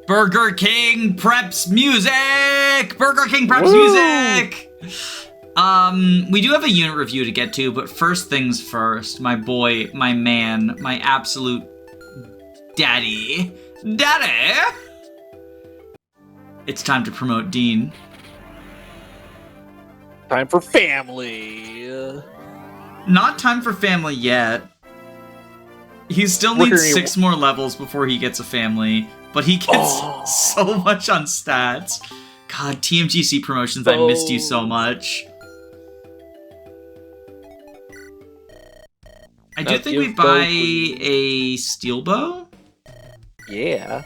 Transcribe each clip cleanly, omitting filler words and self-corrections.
Burger King preps music! Burger King preps Woo! music! We do have a unit review to get to, but first things first, my boy, my man, my absolute daddy. Daddy! It's time to promote Dean. Time for family. Not time for family yet. He still needs 6 more levels before he gets a family, but he gets so much on stats. God, TMGC promotions, I missed you so much. I do think we buy a steel bow. Yeah.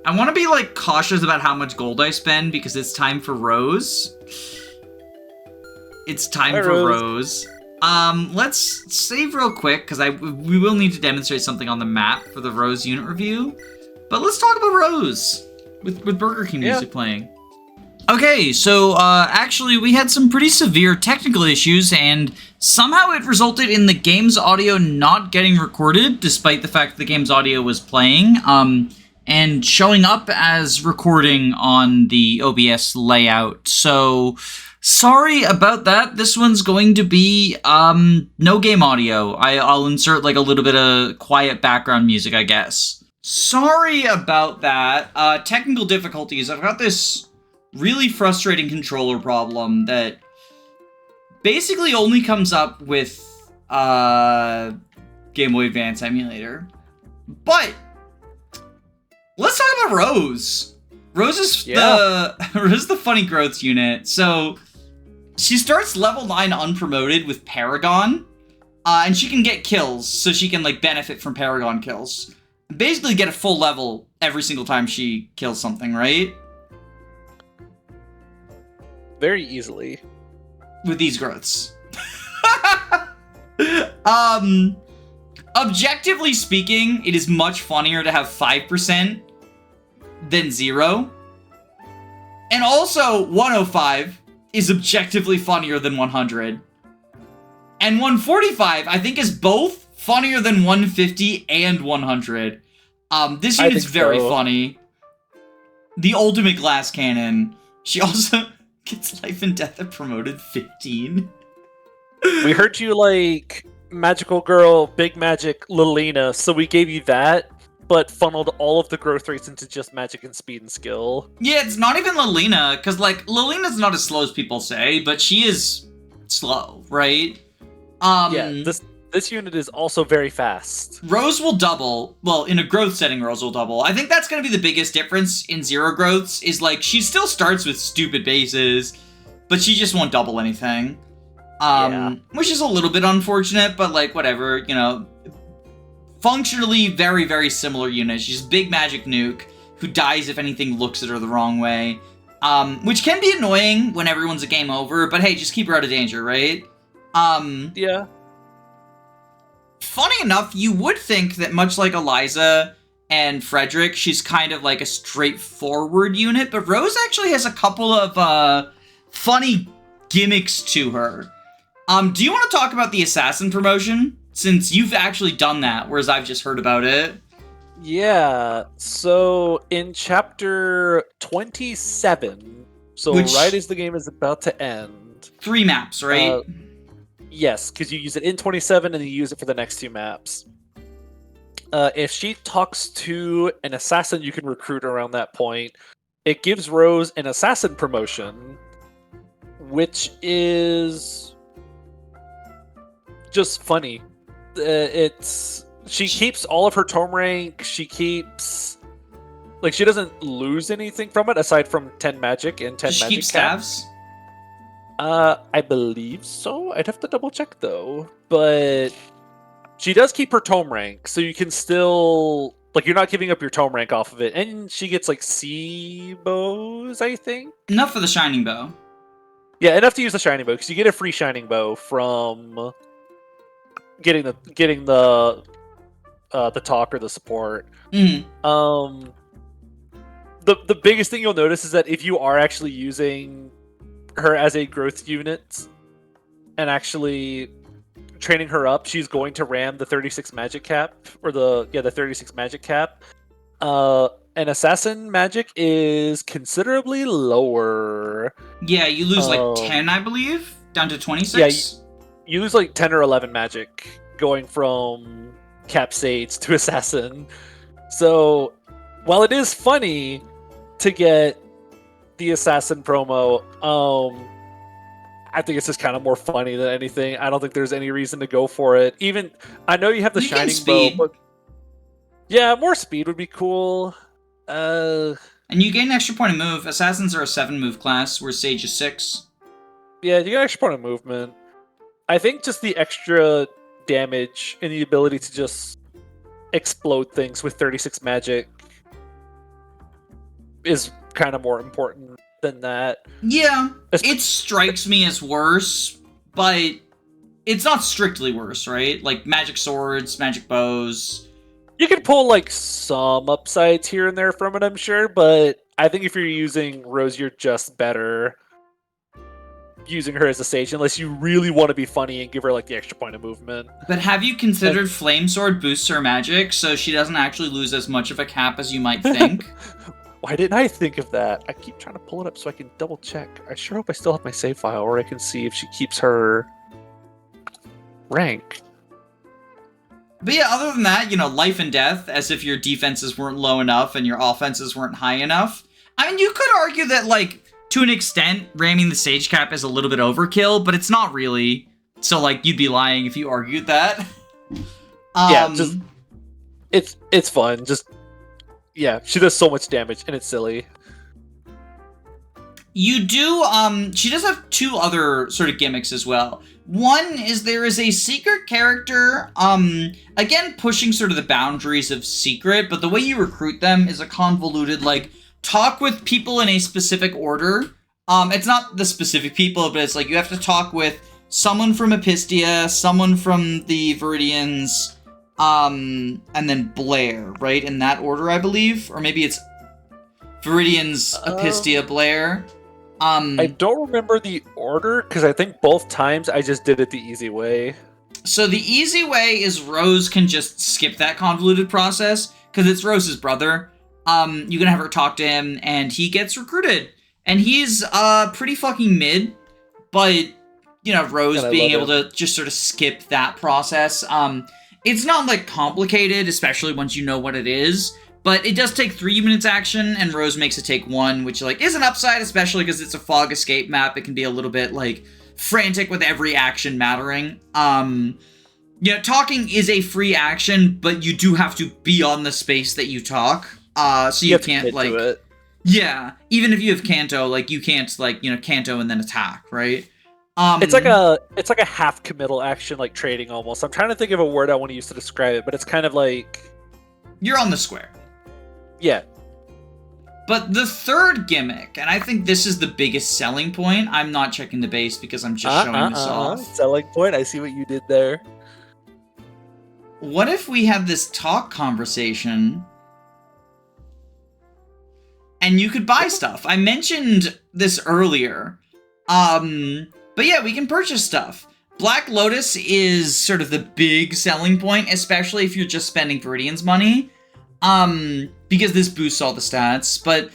I want to be, like, cautious about how much gold I spend because it's time for Rose. It's time for Rose. Let's save real quick because we will need to demonstrate something on the map for the Rose unit review. But let's talk about Rose with Burger King music playing. Okay, so actually we had some pretty severe technical issues and somehow it resulted in the game's audio not getting recorded despite the fact the game's audio was playing and showing up as recording on the OBS layout. So sorry about that. This one's going to be no game audio. I'll insert like a little bit of quiet background music, I guess. Sorry about that. Technical difficulties. I've got this really frustrating controller problem that basically only comes up with Game Boy Advance emulator. But let's talk about Rose. Rose is the funny growth unit. So she starts level 9 unpromoted with Paragon, and she can get kills, so she can like benefit from Paragon kills. Basically get a full level every single time she kills something, right? Very easily. With these growths. Objectively speaking, it is much funnier to have 5% than 0. And also, 105 is objectively funnier than 100. And 145, I think, is both funnier than 150 and 100. This unit's very funny. The ultimate glass cannon. She also gets life and death at promoted 15. We heard you like Magical Girl, Big Magic, Lilina, so we gave you that, but funneled all of the growth rates into just magic and speed and skill. Yeah, it's not even Lilina, because like Lilina's not as slow as people say, but she is slow, right? Yeah, this unit is also very fast. Rose will double. Well, in a growth setting, Rose will double. I think that's going to be the biggest difference in zero growths, is like, she still starts with stupid bases, but she just won't double anything. Which is a little bit unfortunate, but like, whatever, you know. Functionally, very, very similar unit. She's Big Magic Nuke, who dies if anything looks at her the wrong way. Which can be annoying when everyone's a game over, but hey, just keep her out of danger, right? Yeah. Funny enough, you would think that much like Eliza and Frederick, she's kind of like a straightforward unit, but Rose actually has a couple of funny gimmicks to her. Do you want to talk about the Assassin promotion? Since you've actually done that, whereas I've just heard about it. Yeah, so in chapter 27, right as the game is about to end. 3 maps, right? Yes, because you use it in 27 and you use it for the next 2 maps. If she talks to an assassin you can recruit around that point, it gives Rose an assassin promotion, which is just funny. She keeps all of her tome rank. She keeps, like, she doesn't lose anything from it aside from 10 magic and 10 magic. She keeps staves. I believe so. I'd have to double check though. But she does keep her tome rank, so you can still, like, you're not giving up your tome rank off of it. And she gets like C bows, I think. Enough for the shining bow. Yeah, enough to use the shining bow because you get a free shining bow from getting the talk or the support. Mm. The biggest thing you'll notice is that if you are actually using her as a growth unit and actually training her up, she's going to ram the 36 magic cap, or the 36 magic cap. And And assassin magic is considerably lower. Yeah, you lose like Um, 10, I believe, down to Yeah, 26. you lose like 10 or 11 magic going from Capsades to Assassin. So, while it is funny to get the Assassin promo, I think it's just kind of more funny than anything. I don't think there's any reason to go for it. Even, I know you have the You can Shining speed. Bow, but yeah, more speed would be cool. And you gain an extra point of move. Assassins are a 7 move class, where Sage is 6. Yeah, you get an extra point of movement. I think just the extra damage and the ability to just explode things with 36 magic is kind of more important than that. Yeah, it strikes me as worse, but it's not strictly worse, right? Like magic swords, magic bows. You can pull like some upsides here and there from it, I'm sure, but I think if you're using Rose, you're just better using her as a sage, unless you really want to be funny and give her like the extra point of movement. But have you considered Flame Sword boosts her magic, so she doesn't actually lose as much of a cap as you might think? Why didn't I think of that? I keep trying to pull it up so I can double check. I sure hope I still have my save file where I can see if she keeps her rank. But yeah, other than that, life and death, as if your defenses weren't low enough and your offenses weren't high enough. I mean, you could argue that, like, to an extent, ramming the Sage Cap is a little bit overkill, but it's not really. So, like, you'd be lying if you argued that. Yeah, just it's fun. Just yeah, she does so much damage and it's silly. You do, she does have 2 other sort of gimmicks as well. One is there is a secret character, again, pushing sort of the boundaries of secret, but the way you recruit them is a convoluted, like, talk with people in a specific order. It's not the specific people, but it's like you have to talk with someone from Epistia, someone from the Vidians, and then Blair, right? In that order, I believe? Or maybe it's Vidians, Epistia, Blair. I don't remember the order, because I think both times I just did it the easy way. So the easy way is Rose can just skip that convoluted process, because it's Rose's brother. You can have her talk to him, and he gets recruited. And he's pretty fucking mid, but, Rose being able to just sort of skip that process. It's not, like, complicated, especially once you know what it is. But it does take 3 minutes action, and Rose makes it take 1, which, like, is an upside, especially because it's a fog escape map. It can be a little bit, like, frantic with every action mattering. Talking is a free action, but you do have to be on the space that you talk. So you can't, like... Yeah, even if you have Canto, like, you can't, like, Canto and then attack, right? It's like a half committal action, like trading almost. I'm trying to think of a word I want to use to describe it, but it's kind of like... You're on the square. Yeah. But the third gimmick, and I think this is the biggest selling point. I'm not checking the base because I'm just showing this off. Selling point, I see what you did there. What if we have this talk conversation and you could buy stuff? I mentioned this earlier. But yeah, we can purchase stuff. Black Lotus is sort of the big selling point, especially if you're just spending Vidian's money. Because this boosts all the stats, but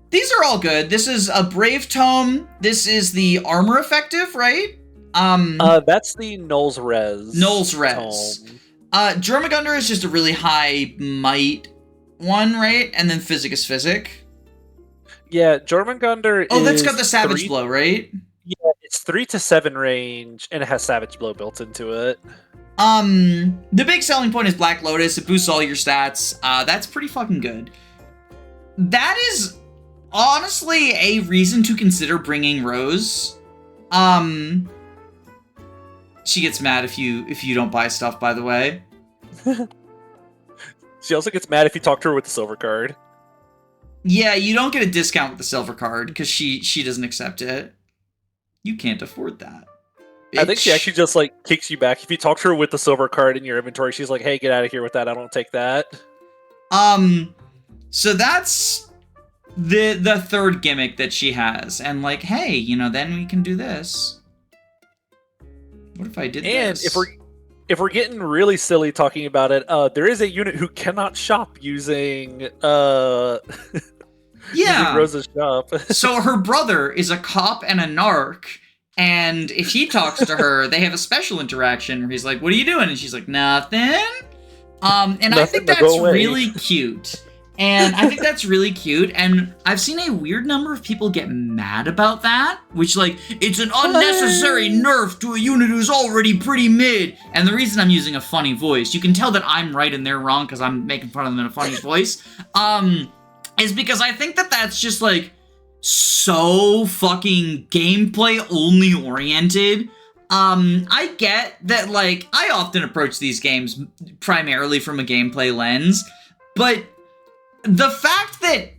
these are all good. This is a Brave Tome. This is the armor effective, right? That's the Null's Res. Null's Res. Jormungandr is just a really high might one, right? And then Physic is Physic. Yeah, Jormungandr is... that's got the Savage Blow, right? Yeah, it's 3 to 7 range, and it has Savage Blow built into it. The big selling point is Black Lotus. It boosts all your stats. That's pretty fucking good. That is honestly a reason to consider bringing Rose. She gets mad if you don't buy stuff, by the way. She also gets mad if you talk to her with the silver card. Yeah, you don't get a discount with the silver card because she doesn't accept it. You can't afford that. I think she actually just, like, kicks you back. If you talk to her with the silver card in your inventory, she's like, hey, get out of here with that. I don't take that. So that's the third gimmick that she has. And, like, hey, then we can do this. What if I did this? And if we're getting really silly talking about it, there is a unit who cannot shop using using Rose's shop. So her brother is a cop and a narc, and if he talks to her, they have a special interaction where he's like, "What are you doing?" And she's like, "Nothing." And Nothing, I think that's go away. really cute. And I think that's really cute. And I've seen a weird number of people get mad about that, which, like, it's an unnecessary nerf to a unit who's already pretty mid. And the reason I'm using a funny voice, you can tell that I'm right and they're wrong because I'm making fun of them in a funny voice, is because I think that that's just, like, so fucking gameplay only oriented. I get that, like, I often approach these games primarily from a gameplay lens, but the fact that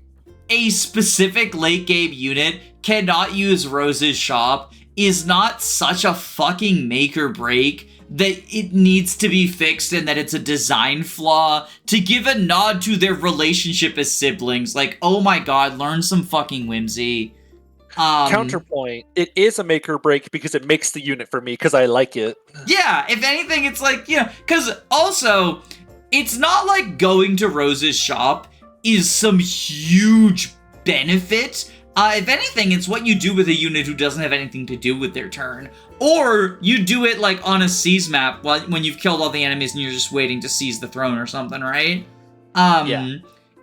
a specific late game unit cannot use Rose's shop is not such a fucking make or break that it needs to be fixed and that it's a design flaw to give a nod to their relationship as siblings. Like, oh my god, learn some fucking whimsy. Counterpoint, it is a make or break because it makes the unit for me because I like it. Yeah, if anything, it's like, you know, because also, it's not like going to Rose's shop is some huge benefit. If anything, it's what you do with a unit who doesn't have anything to do with their turn. Or you do it like on a seize map when you've killed all the enemies and you're just waiting to seize the throne or something, right? Yeah.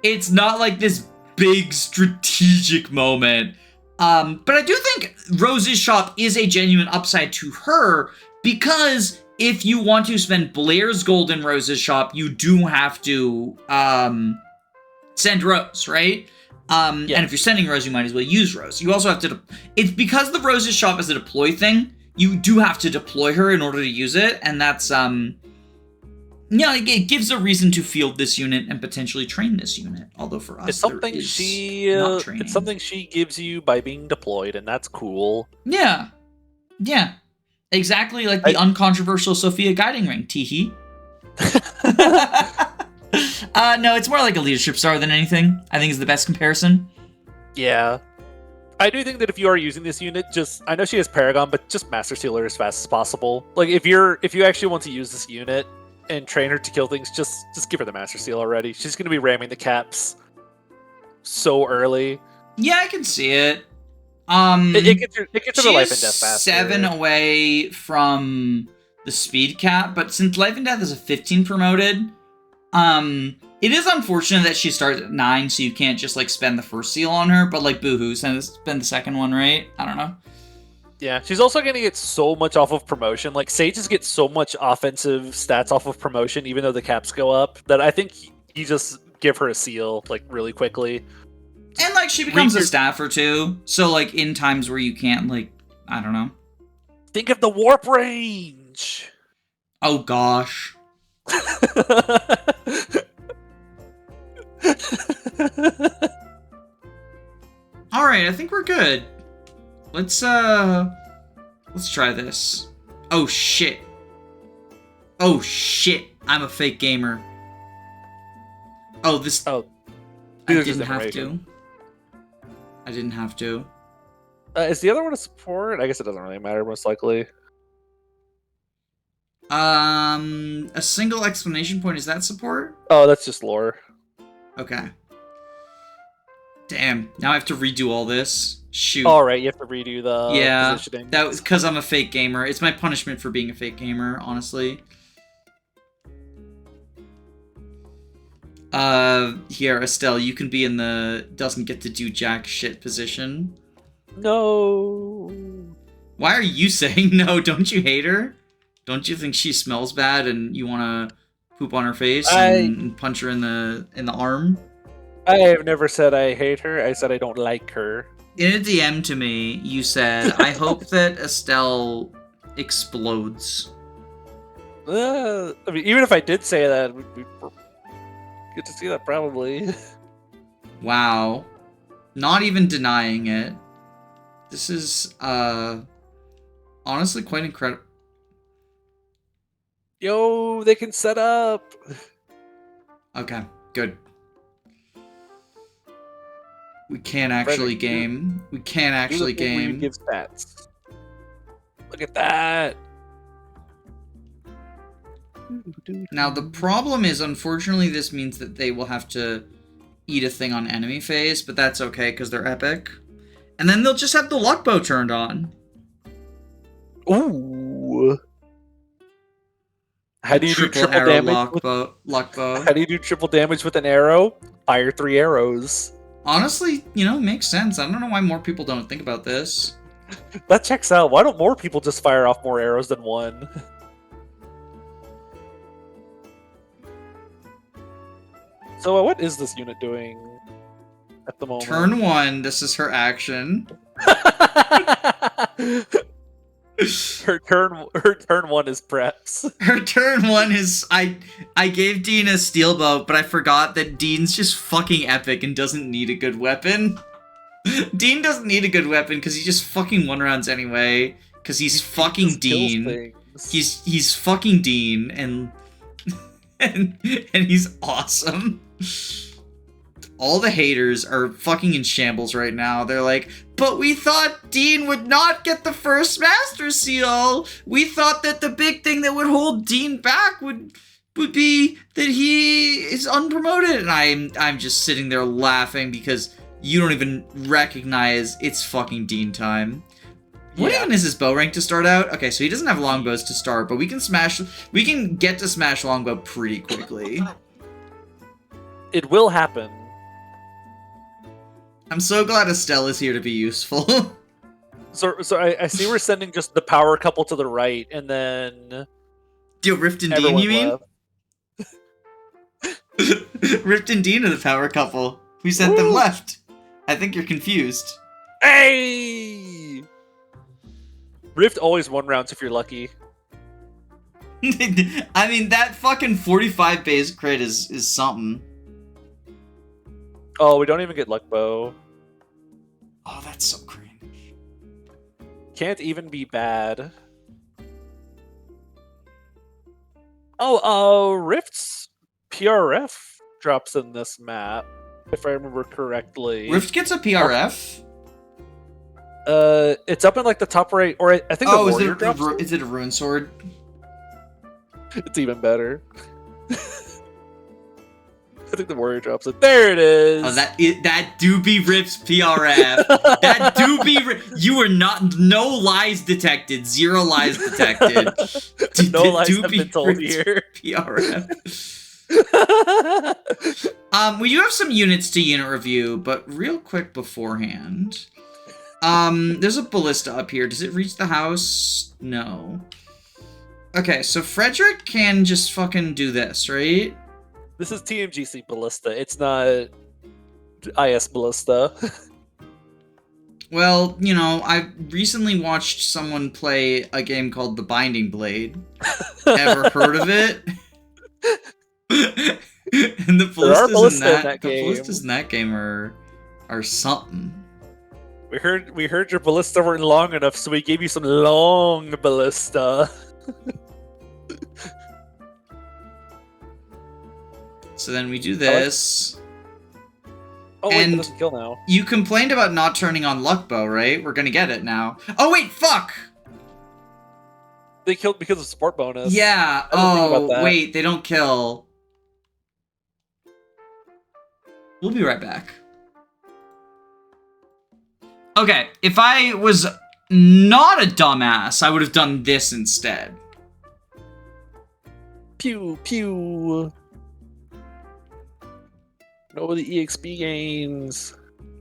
It's not like this big strategic moment. But I do think Rose's shop is a genuine upside to her because if you want to spend Blair's gold in Rose's shop, you do have to, send Rose, right? And if you're sending Rose, you might as well use Rose. You also have to, it's because the Rose's shop is a deploy thing, you do have to deploy her in order to use it, and that's, yeah, it gives a reason to field this unit and potentially train this unit, although for us, it's something it's something she gives you by being deployed, and that's cool. Yeah. Yeah. Exactly like the uncontroversial Sophia guiding ring, teehee. No, it's more like a leadership star than anything. I think is the best comparison. Yeah. I do think that if you are using this unit, I know she has Paragon, but just Master Seal her as fast as possible. Like if you actually want to use this unit and train her to kill things, just give her the Master Seal already. She's gonna be ramming the caps so early. Yeah, I can see it. It gets her to life and death faster. 7 away from the speed cap, but since life and death is a 15 promoted, it is unfortunate that she starts at 9, so you can't just, like, spend the first seal on her, but, like, boohoo, spend the second one, right? I don't know. Yeah, she's also going to get so much off of promotion. Like, Sages get so much offensive stats off of promotion, even though the caps go up, that I think you just give her a seal, like, really quickly. And, like, she becomes a staffer, too, so, like, in times where you can't, like, I don't know. Think of the warp range! Oh, gosh. All right, I think we're good. Let's try this. Oh shit. Oh shit. I'm a fake gamer. Oh, this. Oh, I didn't have to. I didn't have to. Is the other one a support? I guess it doesn't really matter, most likely. A single exclamation point, is that support? Oh, that's just lore. Okay. Damn, now I have to redo all this. Shoot. Alright, you have to redo the positioning. That was because I'm a fake gamer. It's my punishment for being a fake gamer, honestly. Here, Estelle, you can be in the doesn't get to do jack shit position. No. Why are you saying no? Don't you hate her? Don't you think she smells bad and you want to poop on her face and punch her in the arm? I have never said I hate her. I said I don't like her. In a DM to me, you said, I hope that Estelle explodes. I mean, even if I did say that, we'd get to see that probably. Wow. Not even denying it. This is, honestly quite incredible. Yo, they can set up. Okay, good. We can't actually game. We can't actually game. Give stats. Look at that. Now, the problem is, unfortunately, this means that they will have to eat a thing on enemy phase, but that's okay, because they're epic. And then they'll just have the luck bow turned on. Ooh. How do you do triple arrow damage luck bow. How do you do triple damage with an arrow? Fire 3 arrows. Honestly, makes sense. I don't know why more people don't think about this. That checks out. Why don't more people just fire off more arrows than one? So what is this unit doing at the moment? Turn 1, this is her action. her turn 1 is preps. Her turn 1 is I gave Dean a steel bow, but I forgot that Dean's just fucking epic and doesn't need a good weapon. Dean doesn't need a good weapon because he just fucking one rounds anyway. Because he's fucking Dean. He's fucking Dean and and he's awesome. All the haters are fucking in shambles right now. They're like, but we thought Dean would not get the first Master Seal. We thought that the big thing that would hold Dean back would be that he is unpromoted. And I'm just sitting there laughing because you don't even recognize it's fucking Dean time. What even is his bow rank to start out? Okay, so he doesn't have longbows to start, but we can get to smash longbow pretty quickly. It will happen. I'm so glad Estelle is here to be useful. So I see we're sending just the power couple to the right, and then... Rift and Dean, you mean? Rift and Dean are the power couple. We sent them left. I think you're confused. Hey! Rift always one rounds if you're lucky. I mean, that fucking 45 base crit is something. Oh, we don't even get luck bow. Oh, that's so cringe. Can't even be bad. Oh, Rift's PRF drops in this map, if I remember correctly. Rift gets a PRF? It's up in like the top right, or I think the warrior drops. Is it a rune sword? It's even better. I think the warrior drops it. There it is. Oh, that do be Rift's PRF. That do be. You were no lies detected. 0 lies detected. No lies have been told here. PRF. We do have some units to unit review, but real quick beforehand. There's a ballista up here. Does it reach the house? No. Okay, so Frederick can just fucking do this, right? This is TMGC Ballista. It's not IS Ballista. Well, I recently watched someone play a game called The Binding Blade. Ever heard of it? And the ballistas in that game are something. We heard your ballista weren't long enough, so we gave you some long ballista. So then we do this. Oh wait, it doesn't kill now. You complained about not turning on luck bow, right? We're gonna get it now. Oh wait, fuck! They killed because of support bonus. Yeah. Oh wait, they don't kill. We'll be right back. Okay, if I was not a dumbass, I would have done this instead. Pew pew. No, the EXP gains.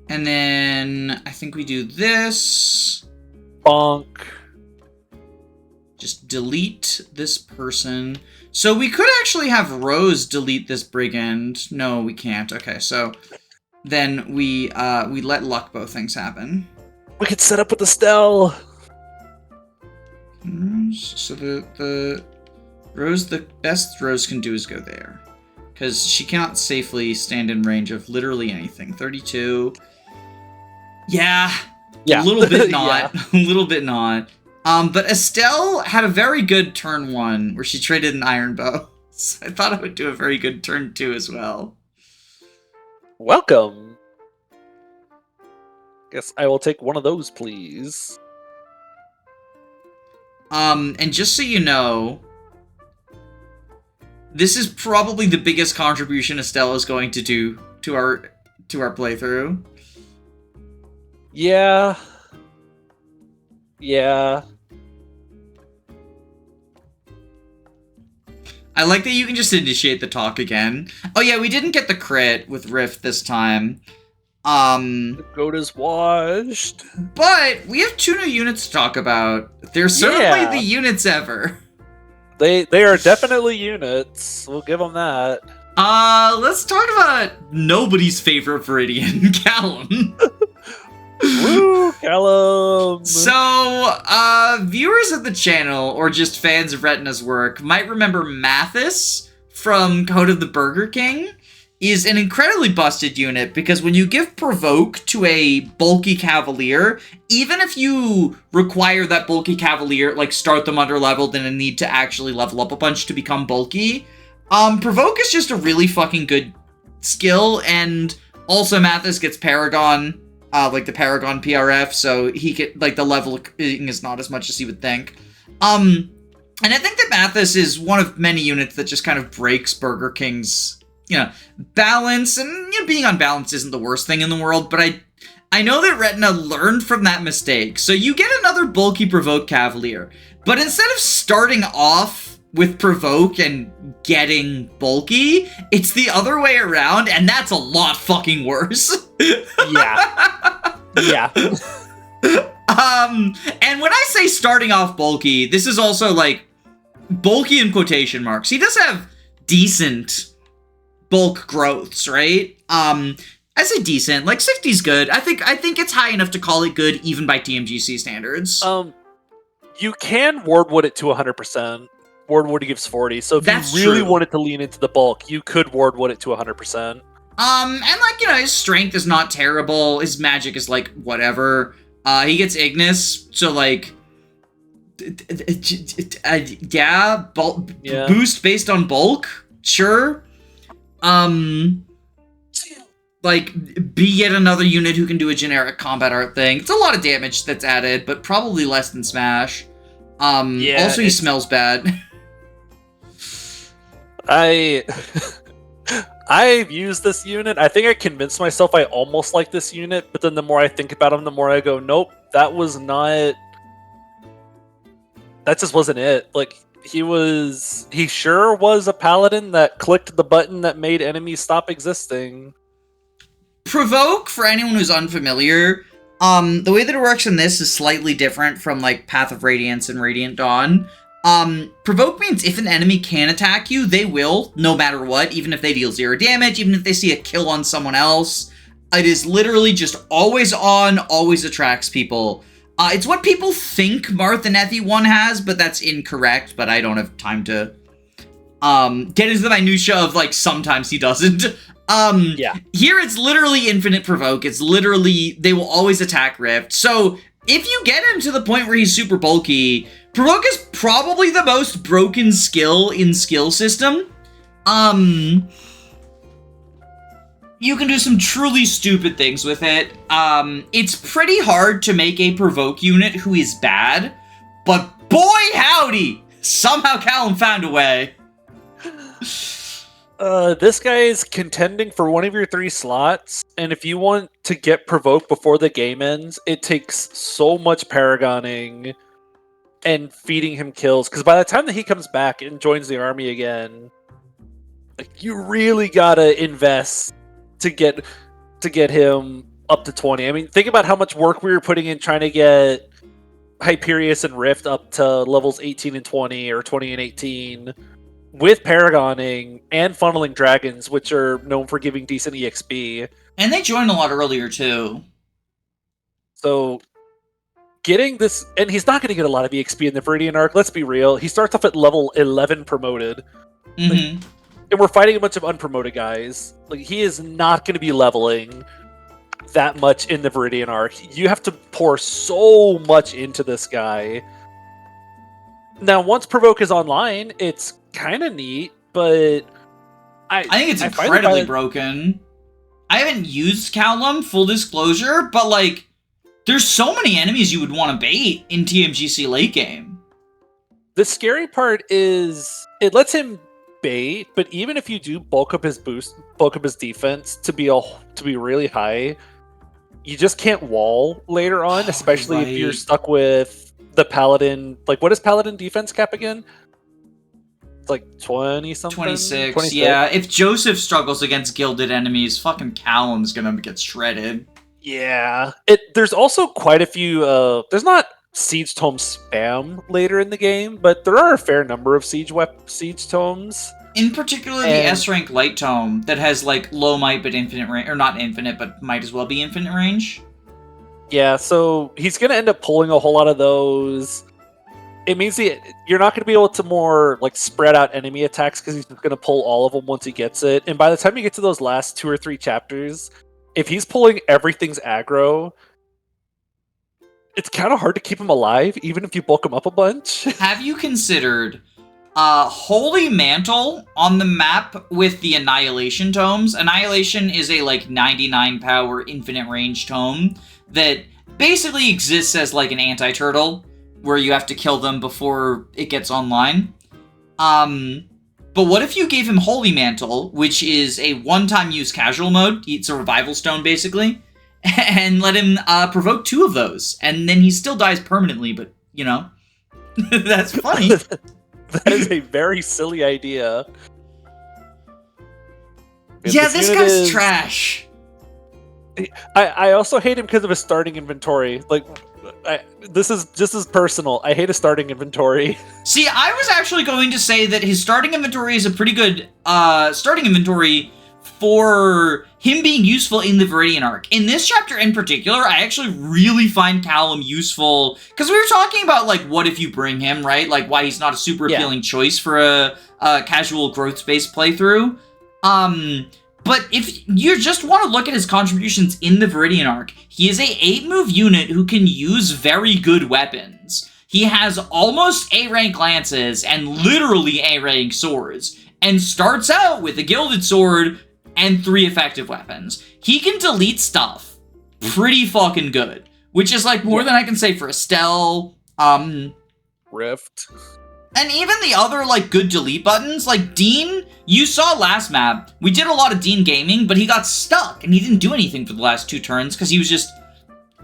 And then I think we do this. Bonk. Just delete this person. So we could actually have Rose delete this brigand. No, we can't. Okay, so then we let Luckbow things happen. We could set up with Estelle. So the Rose, the best Rose can do is go there. Because she cannot safely stand in range of literally anything. 32. Yeah. A little bit not. A little bit not. But Estelle had a very good turn 1 where she traded an iron bow. So I thought I would do a very good turn 2 as well. Welcome. Yes, I will take one of those, please. And just so you know, this is probably the biggest contribution Estelle is going to do to our playthrough. Yeah. Yeah. I like that you can just initiate the talk again. Oh yeah, we didn't get the crit with Rift this time. The goat is washed. But we have 2 new units to talk about. They're certainly the units ever. They are definitely units. We'll give them that. Let's talk about nobody's favorite Vidian, Callum. Woo, Callum! So, viewers of the channel, or just fans of Retina's work, might remember Mathis from Code of the Burger King is an incredibly busted unit, because when you give Provoke to a bulky Cavalier, even if you require that bulky Cavalier, like, start them under-leveled and need to actually level up a bunch to become bulky, Provoke is just a really fucking good skill, and also Mathis gets Paragon, like the Paragon PRF, so he get like the leveling is not as much as he would think. And I think that Mathis is one of many units that just kind of breaks Burger King's, balance, and being unbalanced isn't the worst thing in the world, but I know that Retina learned from that mistake. So you get another bulky Provoke Cavalier, but instead of starting off with Provoke and getting bulky, it's the other way around, and that's a lot fucking worse. Yeah. Yeah. And when I say starting off bulky, this is also, like, bulky in quotation marks. He does have decent bulk growths, right? I say decent, like 60's good. I think it's high enough to call it good even by TMGC standards. You can Wardwood it to 100%. Wardwood gives 40, so if That's you really true. wanted to lean into the bulk, you could Wardwood it to 100%. And like, his strength is not terrible. His magic is like whatever. He gets Ignis, so like, yeah, boost based on bulk, sure. Like, be yet another unit who can do a generic combat art thing. It's a lot of damage that's added, but probably less than Smash. Also he smells bad. I've used this unit. I think I convinced myself I almost like this unit, but then the more I think about him, the more I go, nope, that just wasn't it. Like, he sure was a paladin that clicked the button that made enemies stop existing. Provoke, for anyone who's unfamiliar, the way that it works in this is slightly different from, like, Path of Radiance and Radiant Dawn. Provoke means if an enemy can attack you, they will, no matter what, even if they deal 0 damage, even if they see a kill on someone else. It is literally just always on, always attracts people. It's what people think Marth and Ethy 1 has, but that's incorrect, but I don't have time to, get into the minutia of, like, sometimes he doesn't. Yeah. Here it's literally infinite Provoke. It's literally, they will always attack Rift. So, if you get him to the point where he's super bulky, Provoke is probably the most broken skill in skill system. You can do some truly stupid things with it. It's pretty hard to make a Provoke unit who is bad, but boy howdy, somehow Callum found a way. This guy is contending for one of your 3 slots, and if you want to get Provoke before the game ends, it takes so much Paragoning and feeding him kills, because by the time that he comes back and joins the army again, like, you really gotta invest to get him up to 20. I mean, think about how much work we were putting in trying to get Hyperius and Rift up to levels 18 and 20, or 20 and 18, with Paragoning and funneling dragons, which are known for giving decent EXP. And they joined a lot earlier, too. So, getting this... And he's not going to get a lot of EXP in the Vidian arc, let's be real. He starts off at level 11 promoted. Mm-hmm. Like, and we're fighting a bunch of unpromoted guys. Like, he is not going to be leveling that much in the Vidian arc. You have to pour so much into this guy. Now, once Provoke is online, it's kind of neat, but I think it's incredibly broken. I haven't used Callum, full disclosure, but, like, there's so many enemies you would want to bait in TMGC late game. The scary part is it lets him debate, but even if you do bulk up his defense to be really high, you just can't wall later on, especially if you're stuck with the paladin. Like, what is paladin defense cap again? It's like 20 something. 26. Yeah, if Joseph struggles against gilded enemies, fucking Callum's gonna get shredded. Yeah. There's also quite a few. There's not siege tome spam later in the game, but there are a fair number of siege tomes. In particular, the S-rank light tome that has like low might but infinite range, or not infinite, but might as well be infinite range. Yeah, so he's gonna end up pulling a whole lot of those. It means you're not gonna be able to more like spread out enemy attacks because he's just gonna pull all of them once he gets it. And by the time you get to those last 2 or 3 chapters, if he's pulling everything's aggro, it's kind of hard to keep him alive, even if you bulk him up a bunch. Have you considered Holy Mantle on the map with the Annihilation tomes? Annihilation is a like 99 power infinite range tome that basically exists as like an anti-turtle, where you have to kill them before it gets online. But what if you gave him Holy Mantle, which is a one-time use casual mode, it's a revival stone basically, and let him provoke 2 of those, and then he still dies permanently, but, you know, that's funny. That is a very silly idea. Yeah, this guy's trash. I also hate him because of his starting inventory. Like, this is just as personal. I hate his starting inventory. See, I was actually going to say that his starting inventory is a pretty good starting inventory for him being useful in the Vidian arc. In this chapter in particular, I actually really find Callum useful, because we were talking about, like, what if you bring him, right? Like, why he's not a super appealing choice for a casual growth space playthrough. But if you just want to look at his contributions in the Vidian arc, he is a 8-move unit who can use very good weapons. He has almost A-rank lances and literally A-rank swords, and starts out with a gilded sword and 3 effective weapons. He can delete stuff pretty fucking good, which is like more than I can say for Estelle, Rift. And even the other, like, good delete buttons, like Dean, you saw last map, we did a lot of Dean gaming, but he got stuck, and he didn't do anything for the last 2 turns, because he was just,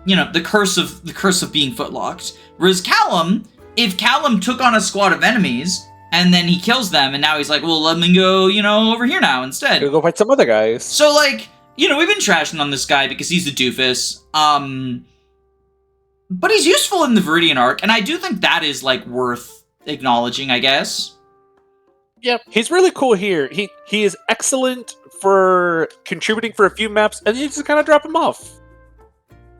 you know, the curse of being footlocked. Whereas Callum, if Callum took on a squad of enemies, and then he kills them, and now he's like, well, let me go, you know, over here now instead. Go fight some other guys. So, like, you know, we've been trashing on this guy because he's a doofus, but he's useful in the Vidian arc, and I do think that is, like, worth acknowledging, I guess. Yep, he's really cool here. He is excellent for contributing for a few maps, and you just kind of drop him off.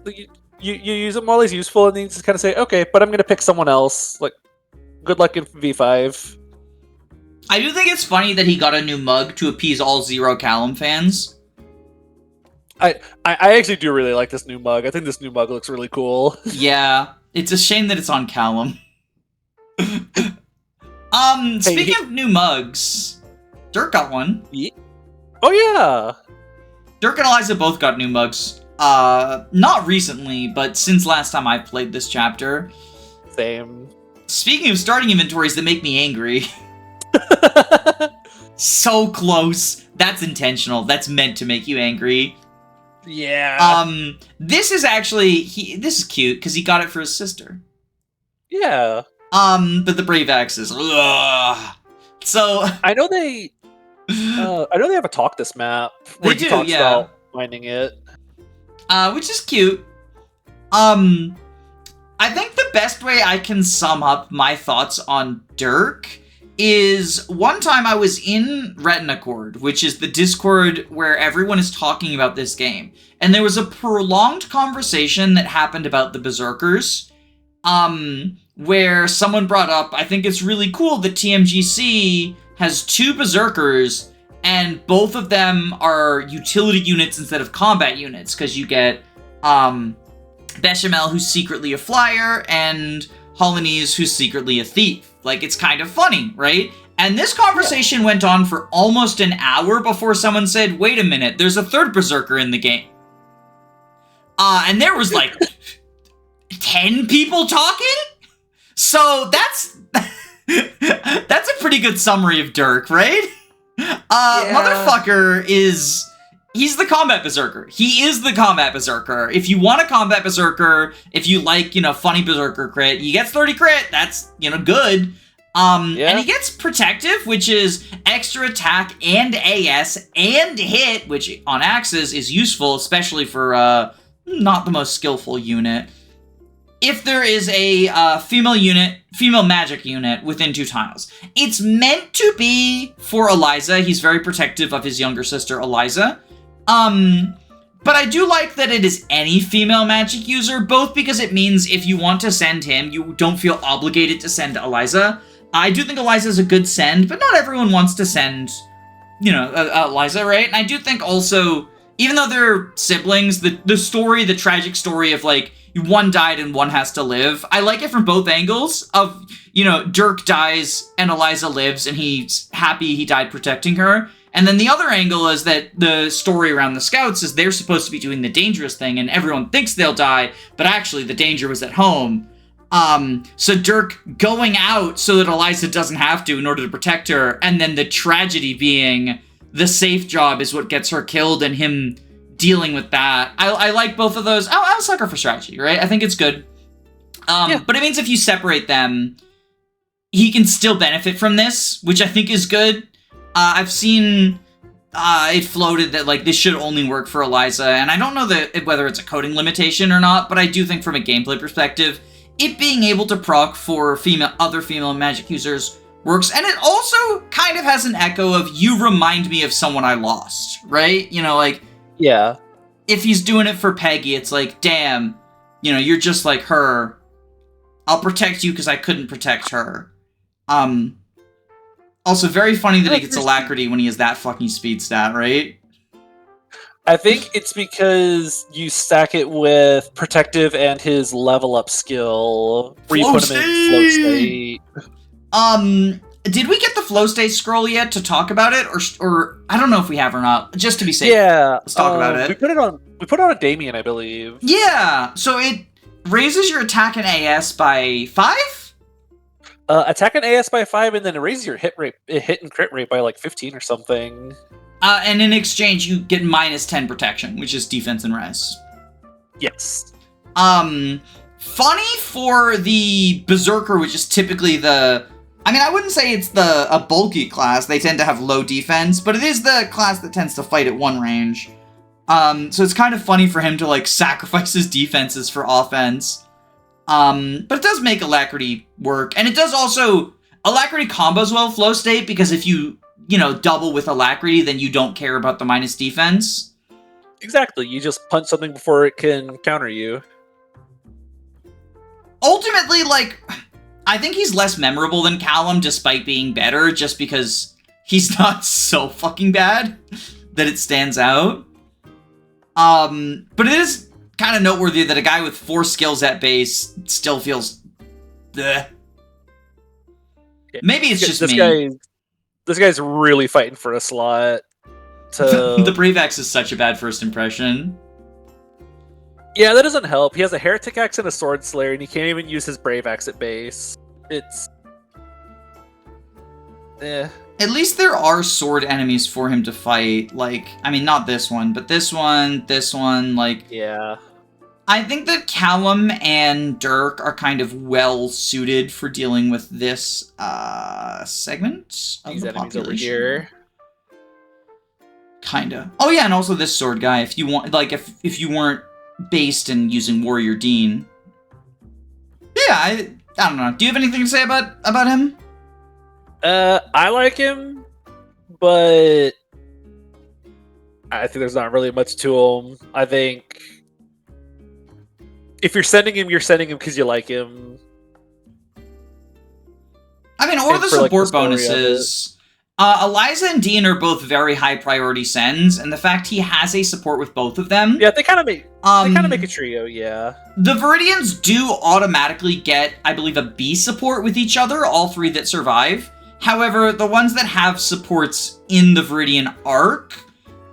You use him while he's useful, and then you just kind of say, okay, but I'm going to pick someone else. Like, good luck in V5. I do think it's funny that he got a new mug to appease all Zero Callum fans. I actually do really like this new mug. I think this new mug looks really cool. Yeah, it's a shame that it's on Callum. Speaking of new mugs, Dirk got one. Oh yeah! Dirk and Eliza both got new mugs. Not recently, but since last time I played this chapter. Same. Speaking of starting inventories that make me angry. So close. That's intentional. That's meant to make you angry. Yeah. This is actually, this is cute, because he got it for his sister. Yeah. But the Brave Axe is, ugh. So I know they have a talk this map where he talks about finding it. Which is cute. I think the best way I can sum up my thoughts on Dirk is one time I was in Retinacord, which is the Discord where everyone is talking about this game, and there was a prolonged conversation that happened about the Berserkers, where someone brought up, I think it's really cool that TMGC has 2 Berserkers, and both of them are utility units instead of combat units, because you get Bechamel, who's secretly a flyer, and Hollanese, who's secretly a thief. Like, it's kind of funny, right? And this conversation went on for almost an hour before someone said, wait a minute, there's a 3rd Berserker in the game. And there was, like, 10 people talking? So That's a pretty good summary of Dirk, right? Motherfucker he's the combat berserker. He is the combat berserker. If you want a combat berserker, if you like, funny berserker crit, he gets 30 crit. That's, good. And he gets protective, which is extra attack and AS and hit, which on axes is useful, especially for not the most skillful unit. If there is a female magic unit within 2 tiles. It's meant to be for Eliza. He's very protective of his younger sister, Eliza. But I do like that it is any female magic user, both because it means if you want to send him, you don't feel obligated to send Eliza. I do think Eliza is a good send, but not everyone wants to send, Eliza, right? And I do think also, even though they're siblings, the tragic story of, one died and one has to live, I like it from both angles of, Dirk dies and Eliza lives and he's happy he died protecting her. And then the other angle is that the story around the scouts is they're supposed to be doing the dangerous thing and everyone thinks they'll die, but actually the danger was at home. So Dirk going out so that Eliza doesn't have to in order to protect her, and then the tragedy being the safe job is what gets her killed and him dealing with that. I like both of those. I'm a sucker for strategy, right? I think it's good. But it means if you separate them, he can still benefit from this, which I think is good. I've seen it floated that this should only work for Eliza, and I don't know whether it's a coding limitation or not, but I do think from a gameplay perspective, it being able to proc for other female magic users works, and it also kind of has an echo of you remind me of someone I lost, right? Yeah. If he's doing it for Peggy, it's damn, you're just like her. I'll protect you because I couldn't protect her. Also, very funny that he gets alacrity when he has that fucking speed stat, right? I think it's because you stack it with protective and his level up skill. Where you put him in flow state. Did we get the flow state scroll yet to talk about it, or I don't know if we have or not. Just to be safe, let's talk about it. We put it on a Damien, I believe. Yeah, so it raises your attack and AS by 5. Attack and AS by 5, and then it raises your hit and crit rate by 15 or something. And in exchange, you get minus 10 protection, which is defense and res. Yes. Funny for the Berserker, which is typically I wouldn't say it's a bulky class. They tend to have low defense, but it is the class that tends to fight at 1 range. So it's kind of funny for him to sacrifice his defenses for offense. But it does make Alacrity work, and it does also Alacrity combos well flow state, because if you double with Alacrity, then you don't care about the minus defense. Exactly. You just punch something before it can counter you. Ultimately, I think he's less memorable than Callum, despite being better, just because he's not so fucking bad that it stands out. But it is kind of noteworthy that a guy with 4 skills at base still feels... Bleh. Maybe it's just me. This guy's really fighting for a slot. The Brave Axe is such a bad first impression. Yeah, that doesn't help. He has a Heretic Axe and a Sword Slayer, and he can't even use his Brave Axe at base. It's... At least there are sword enemies for him to fight. Not this one, but this one, Yeah. I think that Callum and Dirk are kind of well-suited for dealing with this, segment of These the enemies population. over here. Kinda. Oh yeah, and also this sword guy, if you want, if you weren't based in using Warrior Dean. Yeah, I don't know. Do you have anything to say about him? I like him, but I think there's not really much to him. I think if you're sending him because you like him. Or the support bonuses. Eliza and Dean are both very high priority sends, and the fact he has a support with both of them. Yeah, they kind of make a trio. Yeah. The Vidians do automatically get, I believe, a B support with each other. All 3 that survive. However, the ones that have supports in the Vidian arc,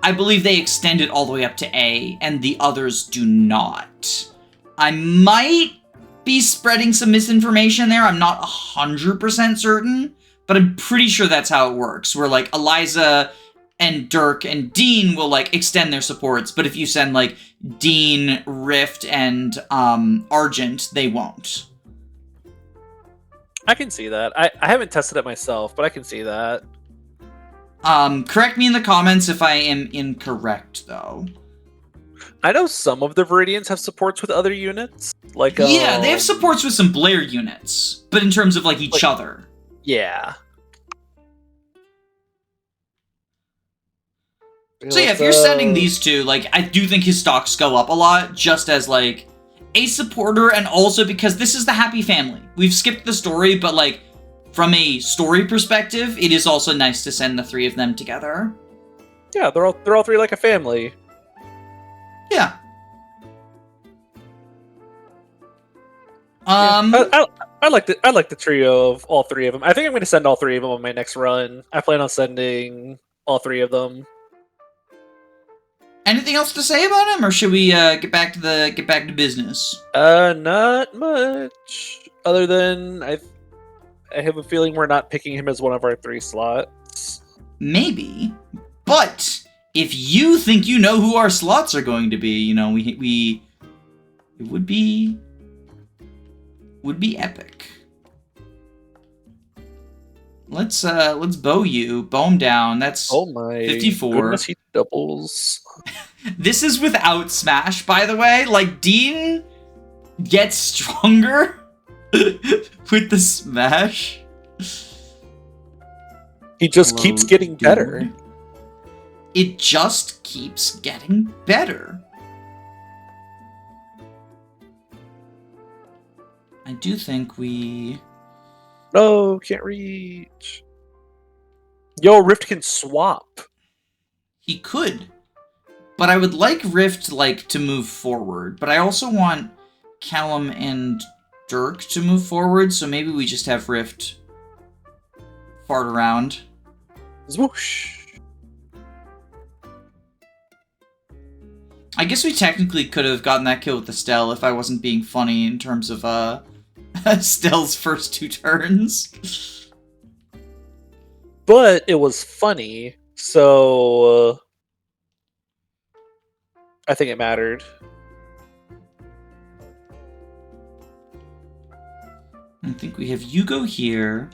I believe they extend it all the way up to A, and the others do not. I might be spreading some misinformation there. I'm not 100% certain, but I'm pretty sure that's how it works. Where, like, Eliza and Dirk and Dean will, like, extend their supports, but if you send, like, Dean, Rift, and Argent, they won't. I can see that. I haven't tested it myself, but I can see that. Correct me in the comments if I am incorrect, though. I know some of the Viridians have supports with other units. Like, yeah, they have supports with some Blair units, but in terms of, like, each other. Yeah. So yeah, if you're sending these two, like, I do think his stocks go up a lot, just as, like, a supporter, and also because this is the happy family. We've skipped the story, but, like, from a story perspective, it is also nice to send the three of them together. Yeah, they're all three like a family. Yeah. I like the trio of all three of them. I think I'm going to send all three of them on my next run. I plan on sending all three of them. Anything else to say about him, or should we get back to business? Not much. Other than I have a feeling we're not picking him as one of our 3 slots. Maybe, but if you think you know who our slots are going to be, you know, it would be epic. Let's bow him down. That's 54. Goodness, he doubles. This is without Smash, by the way. Like, Dean gets stronger with the Smash. He just keeps getting better. It just keeps getting better. I do think we... No, can't reach. Yo, Rift can swap. He could. But I would like Rift, like, to move forward. But I also want Callum and Dirk to move forward, so maybe we just have Rift fart around. Zwoosh. I guess we technically could have gotten that kill with the Stell if I wasn't being funny in terms of, Stell's first 2 turns. But it was funny, so... I think it mattered. I think we have you go here.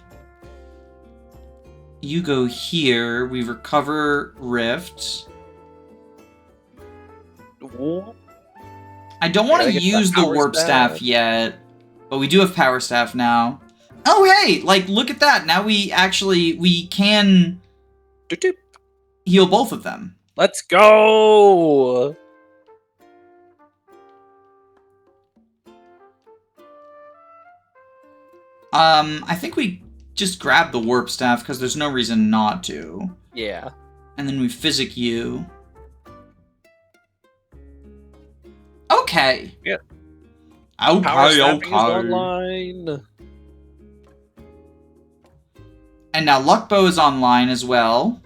You go here. We recover Rift. Ooh. I don't want to use the Warp Staff yet, but we do have Power Staff now. Oh, hey! Like, look at that. Now we can heal both of them. Let's go! I think we just grab the Warp Staff because there's no reason not to. Yeah. And then we physic you. Okay. Yeah. Okay, okay. Online. And now Luckbow is online as well.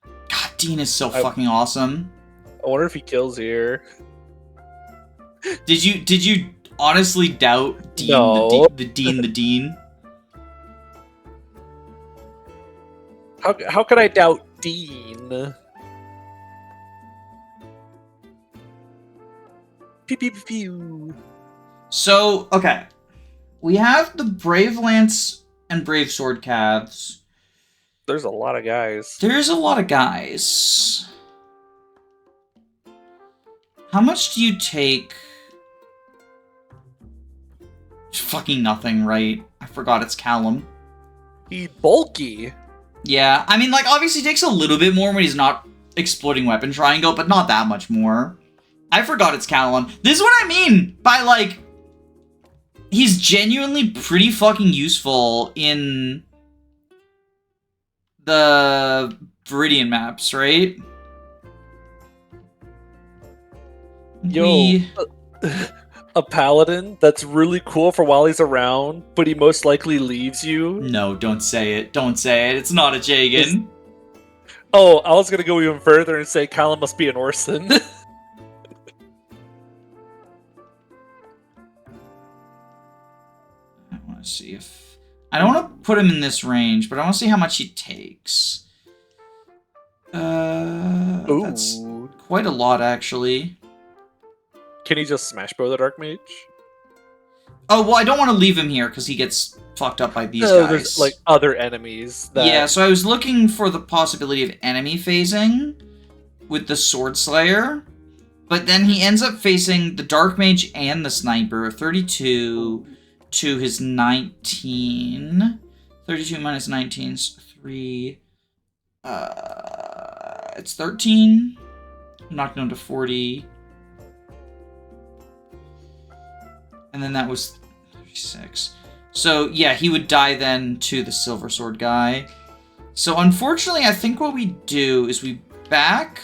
God, Dean is so fucking awesome. I wonder if he kills here. Did you honestly doubt Dean? No. The Dean? How could I doubt Dean? Pew pew pew pew. So, okay. We have the Brave Lance and Brave Sword Calves. There's a lot of guys. There's a lot of guys. How much do you take? Fucking nothing, right? I forgot it's Callum. He's bulky. Yeah, I mean, like, obviously he takes a little bit more when he's not exploding weapon triangle, but not that much more. I forgot it's Callum. This is what I mean by, like, he's genuinely pretty fucking useful in the Vidian maps, right? Yo, a paladin that's really cool for while he's around, but he most likely leaves you. No, don't say it. Don't say it. It's not a Jagan. Oh, I was gonna go even further and say Callum must be an Orson. put him in this range, but I want to see how much he takes. That's quite a lot, actually. Can he just smash bow the Dark Mage? Oh, well, I don't want to leave him here because he gets fucked up by these guys. There's, like, other enemies that... Yeah, so I was looking for the possibility of enemy phasing with the Sword Slayer, but then he ends up facing the Dark Mage and the Sniper, 32 to his 19. 32 minus 19 is 3. It's 13. Knocked down to 40. And then that was 36. So, yeah, he would die then to the Silver Sword guy. So, unfortunately, I think what we do is we back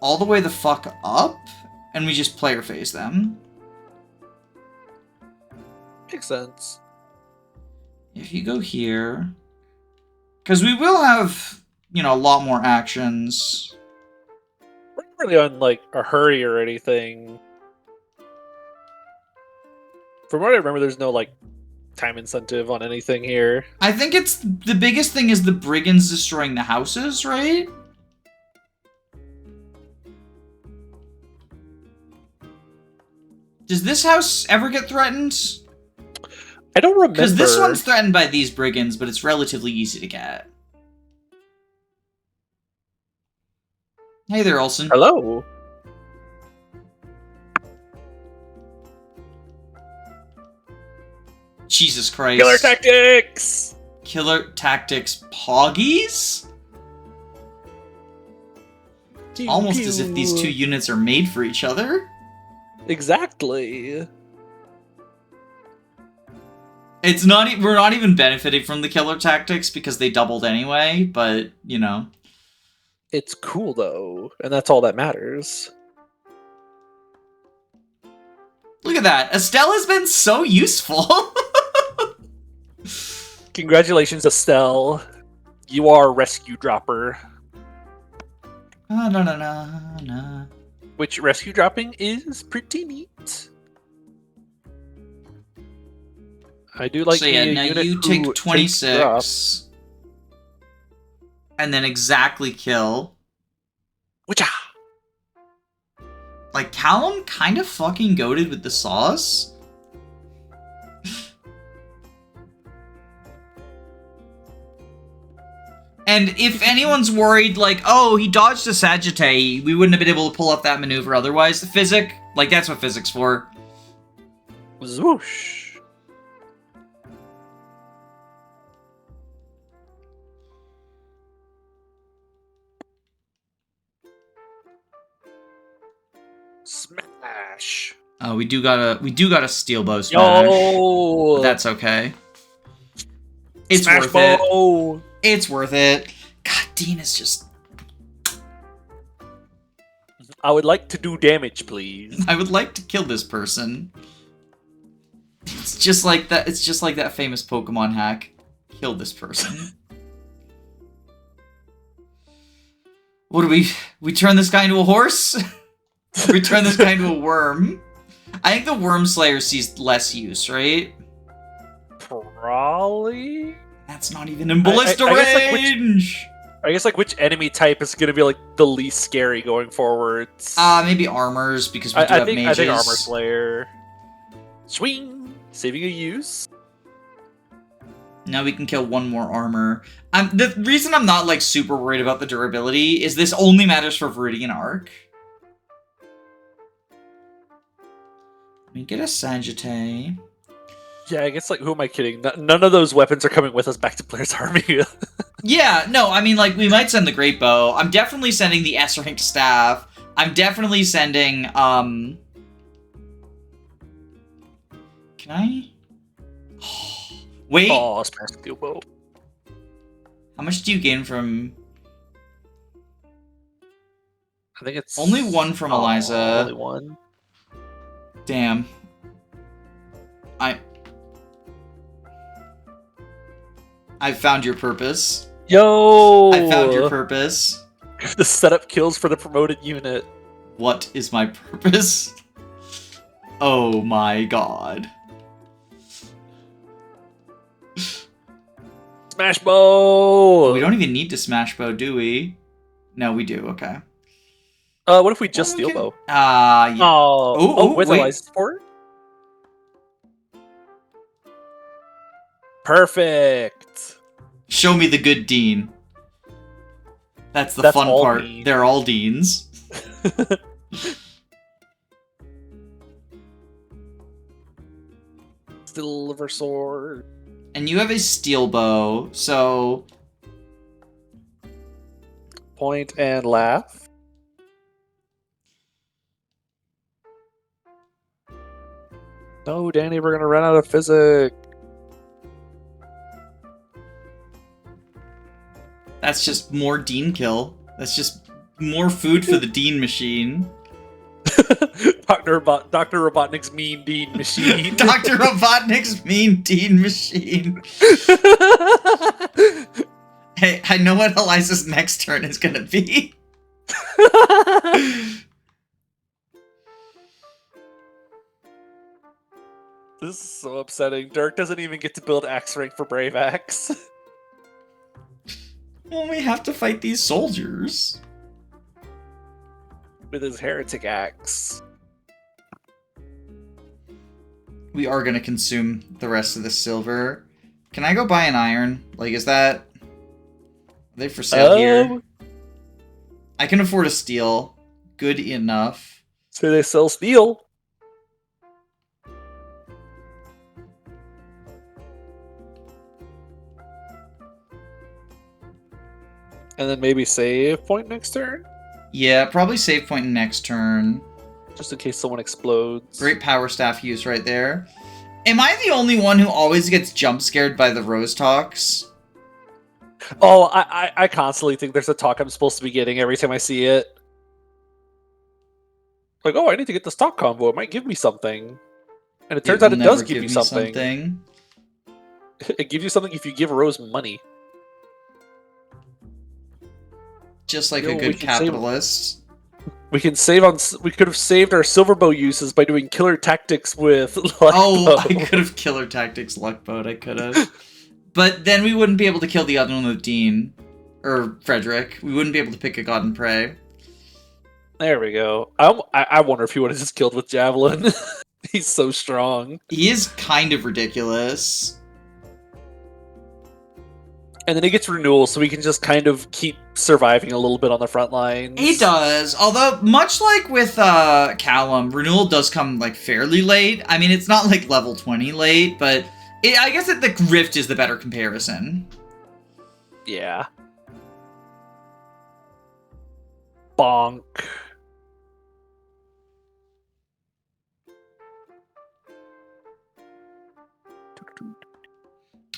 all the way the fuck up, and we just player phase them. Makes sense. If you go here... Because we will have, you know, a lot more actions. We're not really on, like, a hurry or anything. From what I remember, there's no, like, time incentive on anything here. I think it's... The biggest thing is the brigands destroying the houses, right? Does this house ever get threatened? I don't remember. Because this one's threatened by these brigands, but it's relatively easy to get. Hey there, Olsen. Hello. Jesus Christ. Killer Tactics! Killer Tactics Poggies? Almost as if these two units are made for each other. Exactly. It's not. We're not even benefiting from the Killer Tactics because they doubled anyway, but, you know. It's cool, though, and that's all that matters. Look at that. Estelle has been so useful. Congratulations, Estelle. You are Rescue Dropper. No. Which rescue dropping is pretty neat. I do like. So yeah, now you take 26, and then exactly kill. Witcha! Like Callum, kind of fucking goated with the sauce. And if anyone's worried, like, oh, he dodged a Sagittae, we wouldn't have been able to pull off that maneuver otherwise. The physic, like, that's what physic's for. Zwoosh. Smash. Oh, we do got a steel bow smash. Yo! That's okay. It's Smash worth bow. it. It's worth it. God, Dean is just... I would like to do damage, please. I would like to kill this person. It's just like that. It's just like that famous Pokemon hack. Kill this person. What do we turn this guy into a horse? We turn this guy into a worm. I think the Worm Slayer sees less use, right? Probably. That's not even in ballista range. I guess like which enemy type is going to be like the least scary going forwards? Maybe armors because we do have mages. I think Armor Slayer. Swing, saving a use. Now we can kill one more armor. The reason I'm not like super worried about the durability is this only matters for Vidian Arc. Let me get a Sagittae. Yeah, I guess, like, who am I kidding? None of those weapons are coming with us back to Blair's army. Yeah, no, I mean, like, we might send the Great Bow. I'm definitely sending the S-Rank Staff. I'm definitely sending, Can I? Wait! Oh, Smash Steel Bow. How much do you gain from... I think it's... Only one from Eliza. Only one. Damn. I found your purpose. Yo! I found your purpose. The setup kills for the promoted unit. What is my purpose? Oh my god. Smash bow! We don't even need to smash bow, do we? No, we do. Okay. What if we just steel okay. bow? Yeah. Oh, with Eliza support? Perfect! Show me the good dean. That's the fun part. Dean. They're all deans. Silver sword. And you have a steel bow, so... Point and laugh. No, Danny, we're gonna run out of physics. That's just more dean kill. That's just more food for the dean machine. Dr. Robotnik's mean dean machine. Dr. Robotnik's mean dean machine. Hey, I know what Eliza's next turn is gonna be. This is so upsetting. Dirk doesn't even get to build axe rank for Brave Axe. Well, we have to fight these soldiers. With his heretic axe. We are gonna consume the rest of the silver. Can I go buy an iron? Like, is that... Are they for sale here? I can afford a steel. Good enough. So they sell steel. And then maybe save point next turn? Yeah, probably save point next turn. Just in case someone explodes. Great power staff use right there. Am I the only one who always gets jump scared by the Rose talks? Oh, I constantly think there's a talk I'm supposed to be getting every time I see it. Like, oh, I need to get this talk combo. It might give me something. And it turns out it does give you something. It gives you something if you give Rose money. Just like a good capitalist. We can save on. We could have saved our silver bow uses by doing killer tactics with luck Oh, bow. I could have killer tactics luck boat. I could have. But then we wouldn't be able to kill the other one with Dean. Or Frederick. We wouldn't be able to pick a God and Prey. There we go. I wonder if he would have just killed with Javelin. He's so strong. He is kind of ridiculous. And then he gets renewal, so we can just kind of keep surviving a little bit on the front lines. He does. Although, much like with Callum, renewal does come like fairly late. I mean, it's not like level 20 late, but I guess that the Rift is the better comparison. Yeah. Bonk.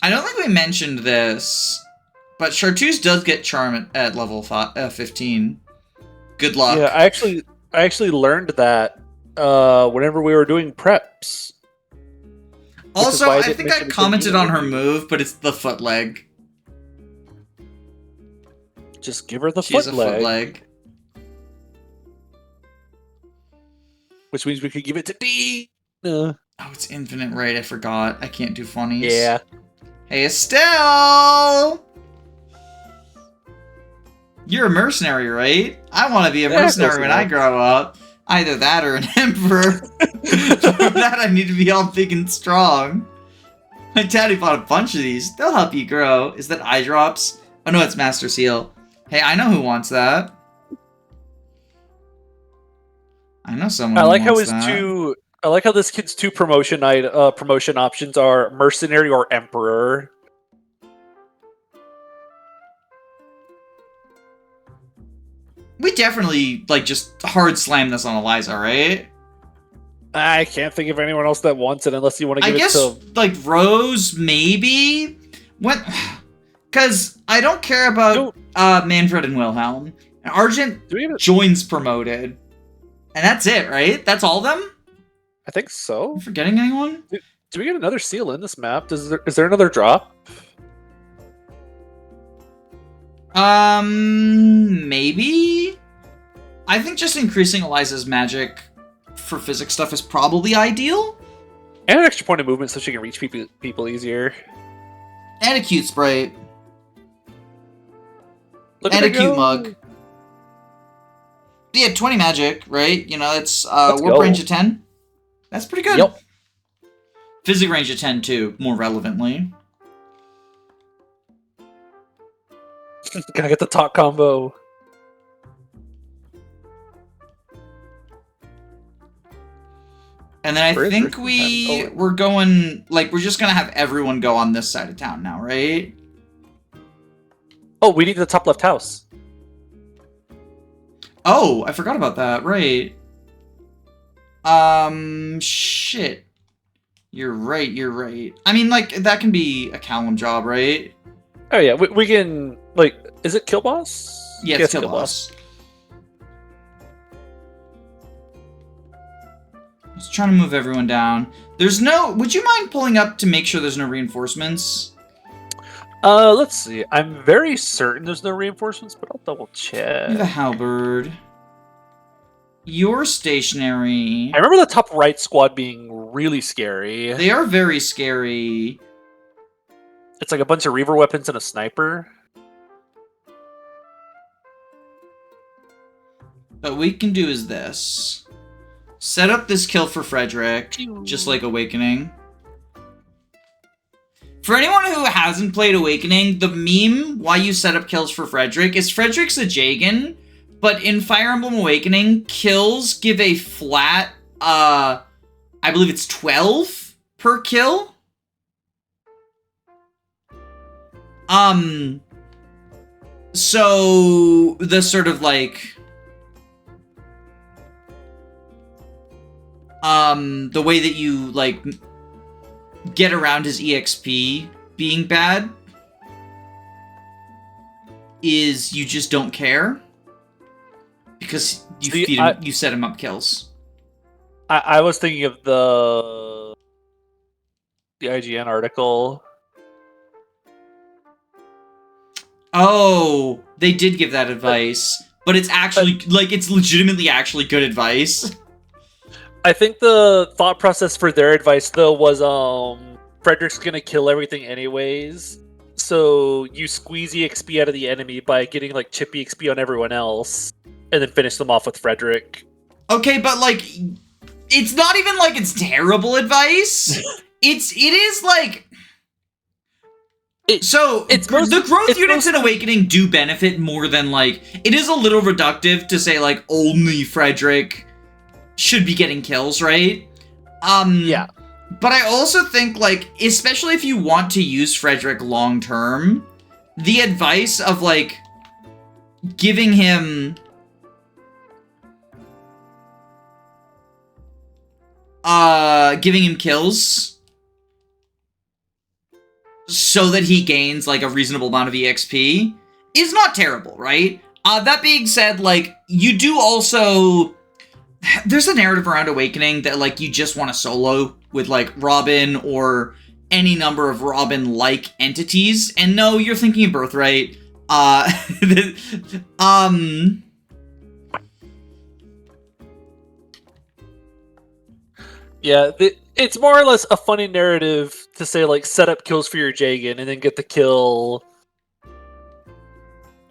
I don't think we mentioned this, but Chartreuse does get Charm at level 15. Good luck. Yeah, I actually learned that whenever we were doing preps. Also, I think I commented on her move, but it's the foot leg. Just give her the foot leg. Which means we could give it to D. Oh, it's infinite right. I forgot. I can't do funnies. Yeah. Hey, Estelle! You're a mercenary, right? I want to be a mercenary when I grow up. Either that or an emperor. For that, I need to be all big and strong. My daddy bought a bunch of these. They'll help you grow. Is that eye drops? Oh no, it's Master Seal. Hey, I know who wants that. I know someone who wants that. I like how this kid's two promotion options are mercenary or emperor. We definitely just hard slam this on Eliza, right? I can't think of anyone else that wants it unless you want to give it to... like Rose, maybe? Because I don't care about Manfred and Wilhelm. And Argent joins promoted. And that's it, right? That's all of them? I think so. Am I forgetting anyone? Do we get another seal in this map? Is there another drop? Maybe? I think just increasing Eliza's magic for physics stuff is probably ideal. And an extra point of movement so she can reach people easier. And a cute sprite. And a cute mug. Yeah, 20 magic, right? You know, it's warp range of 10. That's pretty good. Yep. Physic range of 10 too, more relevantly. Gotta get the top combo. And then I think we're going, like, we're just gonna have everyone go on this side of town now, right? Oh, we need the top left house. Oh, I forgot about that, right. Shit. You're right. I mean, like, that can be a Callum job, right? Oh yeah, we can, like, is it kill boss? Yeah, it's kill boss. Just trying to move everyone down. There's no... Would you mind pulling up to make sure there's no reinforcements? Let's see. I'm very certain there's no reinforcements, but I'll double check. The halberd. You're stationary. I remember the top right squad being really scary. They are very scary. It's like a bunch of reaver weapons and a sniper. What we can do is this. Set up this kill for Frederick, just like Awakening. For anyone who hasn't played Awakening, the meme why you set up kills for Frederick is Frederick's a Jagan, but in Fire Emblem Awakening, kills give a flat, I believe it's 12 per kill. So the sort of like... the way that you, like, get around his EXP being bad is you just don't care because you set him up kills. I was thinking of the IGN article. Oh, they did give that advice, but it's actually, like, it's legitimately actually good advice. I think the thought process for their advice, though, was Frederick's gonna kill everything anyways, so you squeeze EXP out of the enemy by getting, like, chip EXP on everyone else, and then finish them off with Frederick. Okay, but, like, it's not even like it's terrible advice. it is, like... the growth units in Awakening do benefit more than, like... It is a little reductive to say, like, only Frederick should be getting kills, right? Yeah. But I also think, like, especially if you want to use Frederick long-term, the advice of, like, giving him... giving him kills so that he gains, like, a reasonable amount of EXP is not terrible, right? That being said, like, you do also... There's a narrative around Awakening that, like, you just want to solo with, like, Robin or any number of Robin-like entities. And no, you're thinking of Birthright. Yeah, it's more or less a funny narrative to say, like, set up kills for your Jagan and then get the kill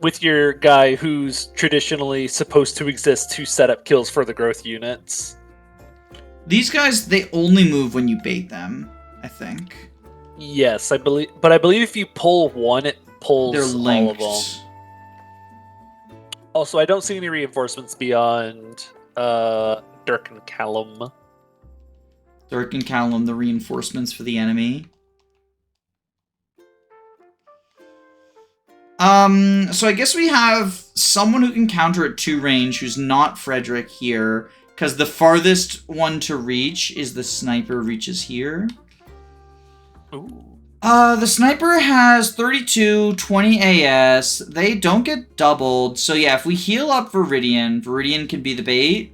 with your guy who's traditionally supposed to exist to set up kills for the growth units. These guys, they only move when you bait them, I think. Yes, I believe, but I believe if you pull one, it pulls all of them. Also, I don't see any reinforcements beyond Dirk and Callum. Dirk and Callum, the reinforcements for the enemy. So I guess we have someone who can counter at 2 range who's not Frederick here, because the farthest one to reach is the sniper reaches here. Ooh. The sniper has 32, 20 AS. They don't get doubled. So yeah, if we heal up Vidian can be the bait.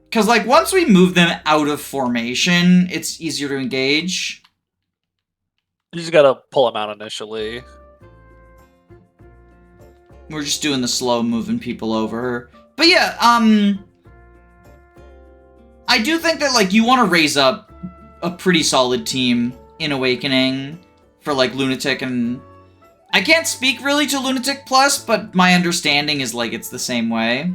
Because, like, once we move them out of formation, it's easier to engage. You just gotta pull them out initially. We're just doing the slow moving people over. But yeah, I do think that, like, you want to raise up a pretty solid team in Awakening for, like, Lunatic and I can't speak really to Lunatic Plus, but my understanding is like it's the same way.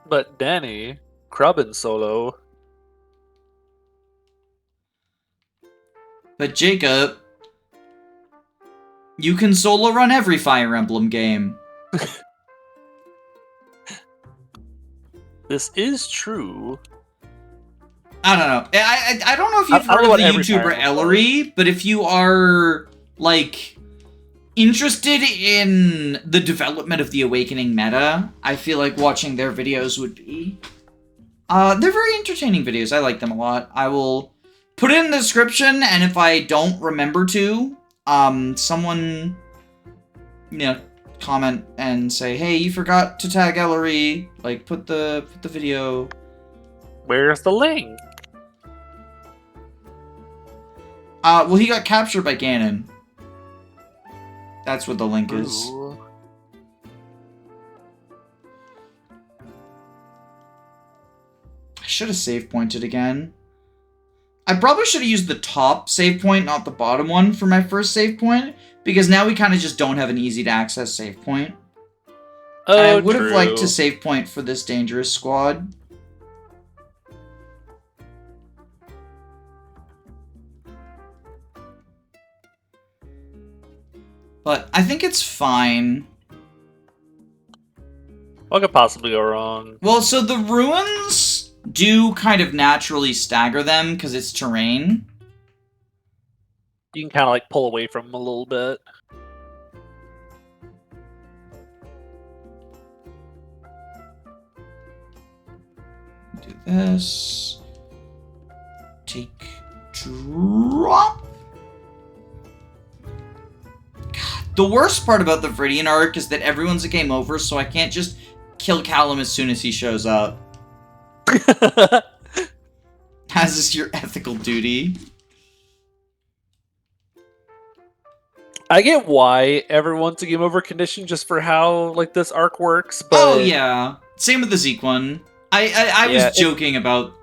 But Danny, Crubbin solo. But Jacob, you can solo run every Fire Emblem game. This is true. I don't know. I don't know if you've heard of the YouTuber Ellery, but if you are, like, interested in the development of the Awakening meta, I feel like watching their videos would be... they're very entertaining videos. I like them a lot. I will put it in the description, and if I don't remember to, someone, you know, comment and say, hey, you forgot to tag Ellery. Like, put the video... Where's the link? Well, he got captured by Ganon. That's what the link is. Ooh. I should have save pointed again. I probably should have used the top save point, not the bottom one, for my first save point, because now we kind of just don't have an easy-to-access save point. Oh, and I would have true. liked to save point for this dangerous squad. But I think it's fine. What could possibly go wrong? Well, so the ruins do kind of naturally stagger them because it's terrain. You can kind of like pull away from them a little bit. Do this. Take drop. The worst part about the Vidian arc is that everyone's a game over, so I can't just kill Callum as soon as he shows up. As is your ethical duty. I get why everyone's a game over condition just for how like this arc works, but Oh yeah. Same with the Zeke one. I was joking about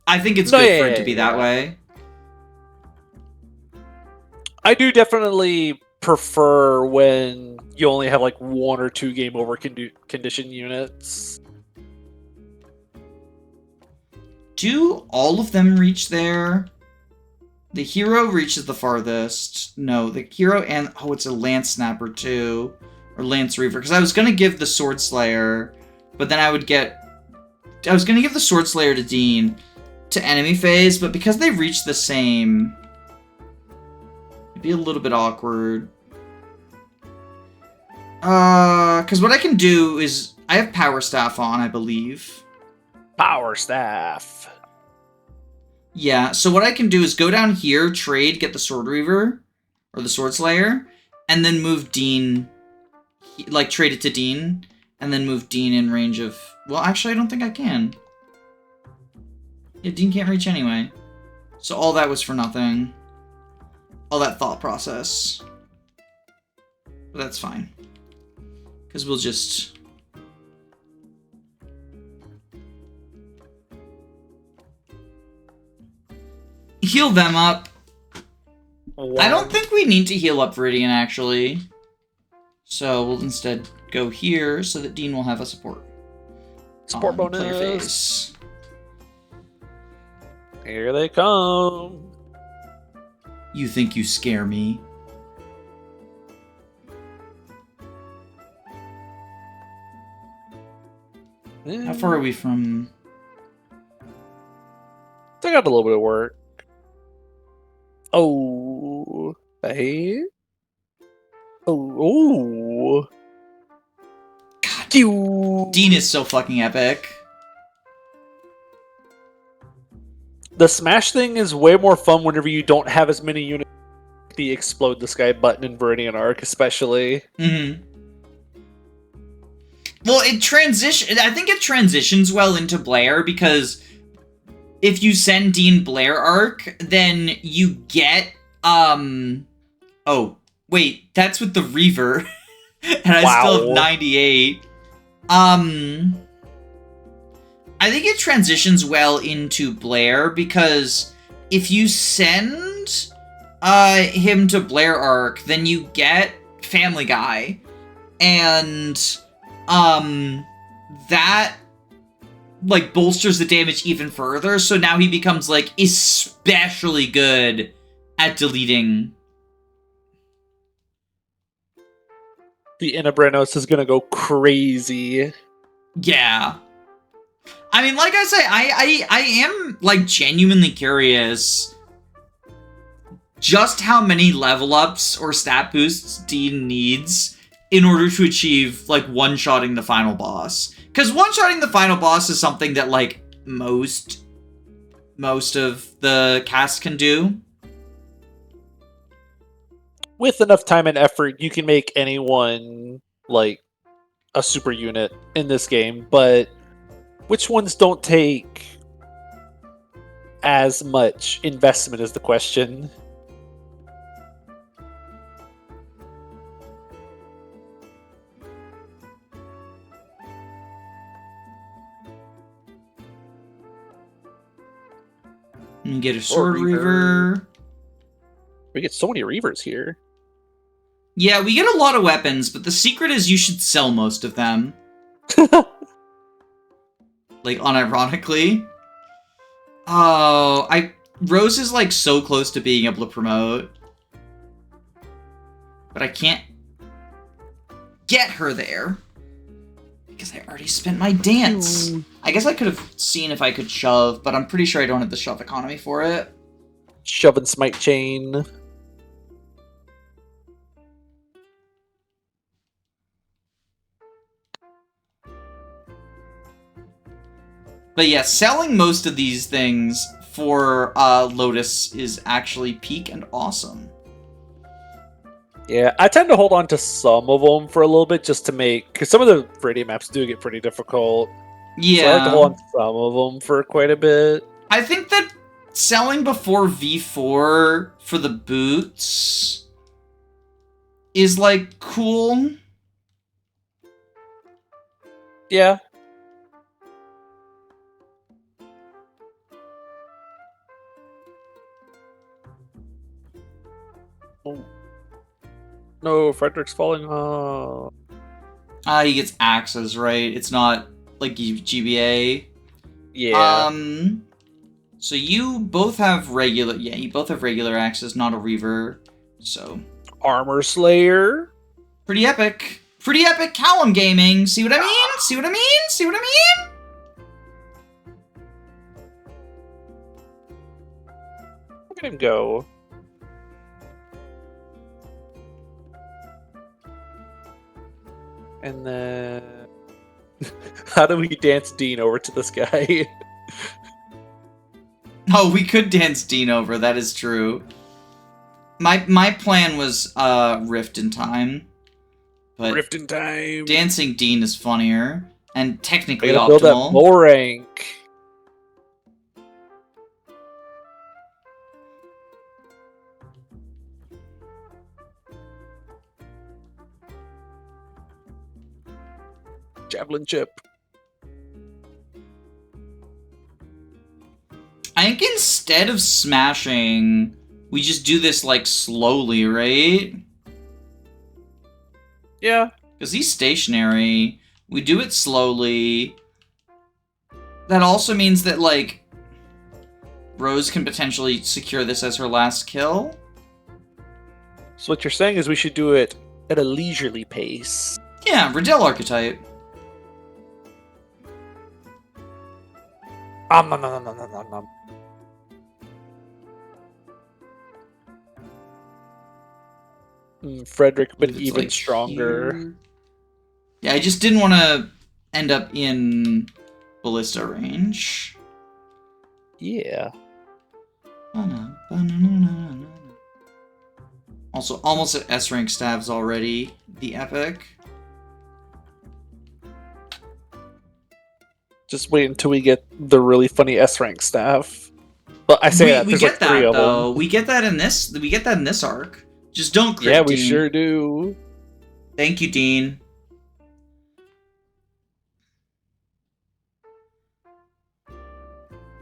I think it's good for it to be that way. I do definitely prefer when you only have like 1 or 2 game over condition units. Do all of them reach there? The hero reaches the farthest. No, the hero and... Oh, it's a Lance Snapper too. Or Lance Reaver. Because I was going to give the Sword Slayer, but then I would get... I was going to give the Sword Slayer to Dean to enemy phase, but because they reach the same... It'd be a little bit awkward. Because what I can do is... I have Power Staff on, I believe. Power Staff. Yeah, so what I can do is go down here, trade, get the Sword Reaver, or the Sword Slayer, and then move Dean, like, trade it to Dean, and then move Dean in range of... Well, actually, I don't think I can. Yeah, Dean can't reach anyway. So all that was for nothing. All that thought process. But that's fine. Because we'll just... heal them up. Wow. I don't think we need to heal up Vidian, actually. So we'll instead go here so that Dean will have a support. Support bonus. Player phase. Here they come. You think you scare me? How far are we from... They got a little bit of work. Oh, hey. Oh, God, oh. Dean is so fucking epic. The smash thing is way more fun whenever you don't have as many units. The explode the sky button in Vidian Arc, especially. Mm-hmm. Well, I think it transitions well into Blair because if you send Dean Blair Arc, then you get oh, wait, that's with the Reaver. And I still have 98. I think it transitions well into Blair because if you send him to Blair arc, then you get Family Guy, and that like bolsters the damage even further. So now he becomes like especially good at deleting. The Inabrenos is gonna go crazy. Yeah. I mean, like I say, I am like genuinely curious just how many level ups or stat boosts Dean needs in order to achieve like one-shotting the final boss. Because one-shotting the final boss is something that like most of the cast can do. With enough time and effort, you can make anyone like a super unit in this game, but which ones don't take as much investment is the question. You get a Sword Reaver. We get so many Reavers here. Yeah, we get a lot of weapons, but the secret is you should sell most of them. Like, unironically. Oh, Rose is, like, so close to being able to promote. But I can't get her there. Because I already spent my dance. I guess I could have seen if I could shove, but I'm pretty sure I don't have the shove economy for it. Shove and smite chain. But yeah, selling most of these things for Lotus is actually peak and awesome. Yeah, I tend to hold on to some of them for a little bit just to make... Because some of the Vidian maps do get pretty difficult. Yeah. So I like to hold on to some of them for quite a bit. I think that selling before V4 for the boots is, like, cool. Yeah. Oh. No, Frederick's falling off. He gets axes, right? It's not, like, GBA. Yeah. So you both have regular... Yeah, you both have regular axes, not a Reaver. So... Armor Slayer. Pretty epic. Pretty epic Callum gaming. See what I mean? See what I mean? See what I mean? Look at him go. And then... How do we dance Dean over to this guy? Oh, we could dance Dean over, that is true. My plan was Rift in Time. But Rift in Time. dancing Dean is funnier. And technically I gotta build that optimal. bull rank. Javelin chip. I think instead of smashing, we just do this, like, slowly, right? Yeah. Because he's stationary. We do it slowly. That also means that, like, Rose can potentially secure this as her last kill. So what you're saying is we should do it at a leisurely pace. Yeah, Riddell archetype. Nom, nom, nom, nom, nom, nom, nom. Frederick, but It's even like stronger. here. Yeah, I just didn't want to end up in ballista range. Yeah. Also, almost at S rank stabs already. The epic. Just wait until we get the really funny S rank staff. But I say that we there's get like that three of though. them. We get that in this. We get that in this arc. Just don't crit, Yeah, we Dean. sure do. Thank you, Dean.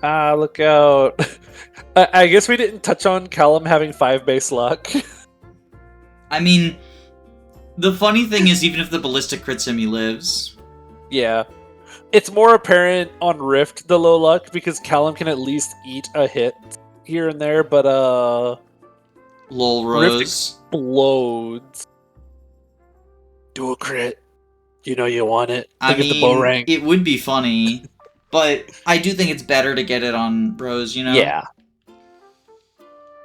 Ah, look out. I guess we didn't touch on Callum having 5 base luck. I mean, the funny thing is, even if the ballistic crits him, he lives. Yeah. It's more apparent on Rift, the low luck, because Callum can at least eat a hit here and there, but Lol, Rift Rose. explodes. Do a crit. You know you want it. I Look at mean, the bow rank. it would be funny, but I do think it's better to get it on Rose, you know? Yeah.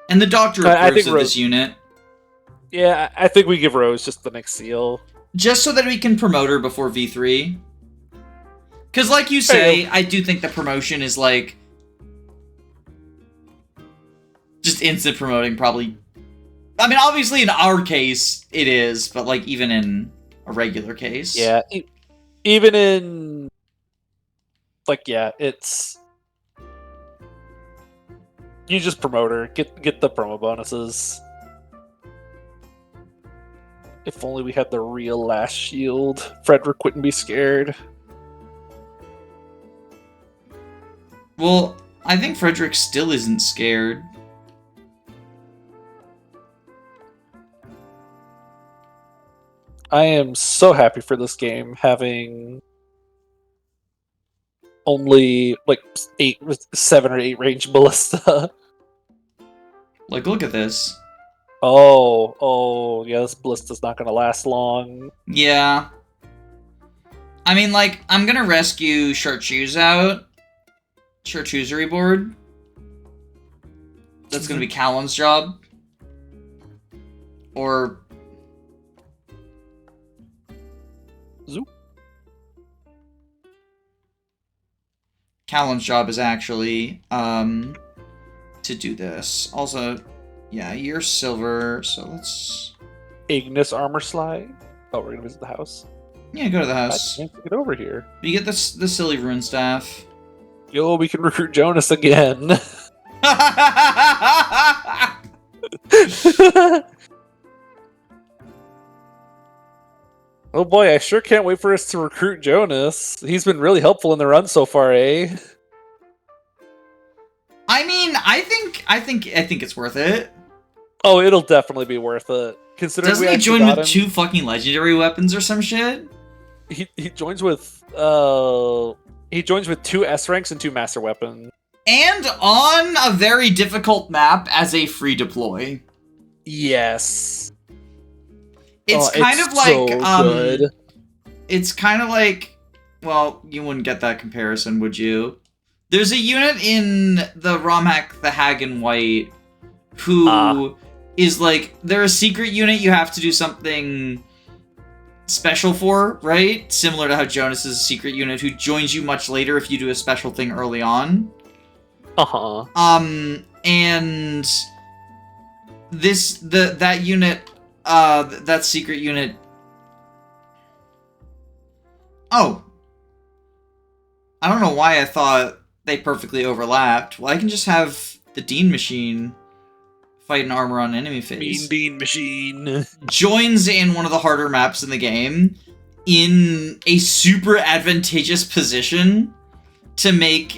And the Doctor I approves think of this unit. Yeah, I think we give Rose just the next seal. Just so that we can promote her before V3. Because like you say, I do think the promotion is like... just instant promoting, probably. I mean, obviously in our case, it is, but like even in a regular case. Yeah, even in... like, yeah, it's... you just promote her. Get the promo bonuses. If only we had the real last shield. Frederick wouldn't be scared. Well, I think Frederick still isn't scared. I am so happy for this game, having only like 7 or 8 range ballista. Like, look at this. Oh, yeah, this ballista's not gonna last long. Yeah. I mean, like, I'm gonna rescue Chartreuse out. Chartreuse board. That's gonna be Callum's job. Or... Zoop. Callum's job is actually, to do this. Also, yeah, you're silver, so let's... Ignis armor slide. Oh, we're gonna visit the house. Yeah, go to the house. I can't get over here. You get the silly rune staff. Yo, we can recruit Jonas again. Oh boy, I sure can't wait for us to recruit Jonas. He's been really helpful in the run so far, eh? I mean, I think it's worth it. Oh, it'll definitely be worth it. Considering Doesn't we he actually join got with him. 2 fucking legendary weapons or some shit? He joins with 2 S ranks and 2 master weapons. And on a very difficult map as a free deploy. Yes. It's kind of so like good. It's kind of like, well, you wouldn't get that comparison, would you? There's a unit in the ROM hack, the Hag in White, who is like, they're a secret unit you have to do something special for, right? Similar to how Jonas is a secret unit who joins you much later if you do a special thing early on. Uh-huh. And that unit, that secret unit... Oh. I don't know why I thought they perfectly overlapped. Well, I can just have the Dean machine fight an armor on enemy phase. Mean Dean machine. Joins in one of the harder maps in the game in a super advantageous position to make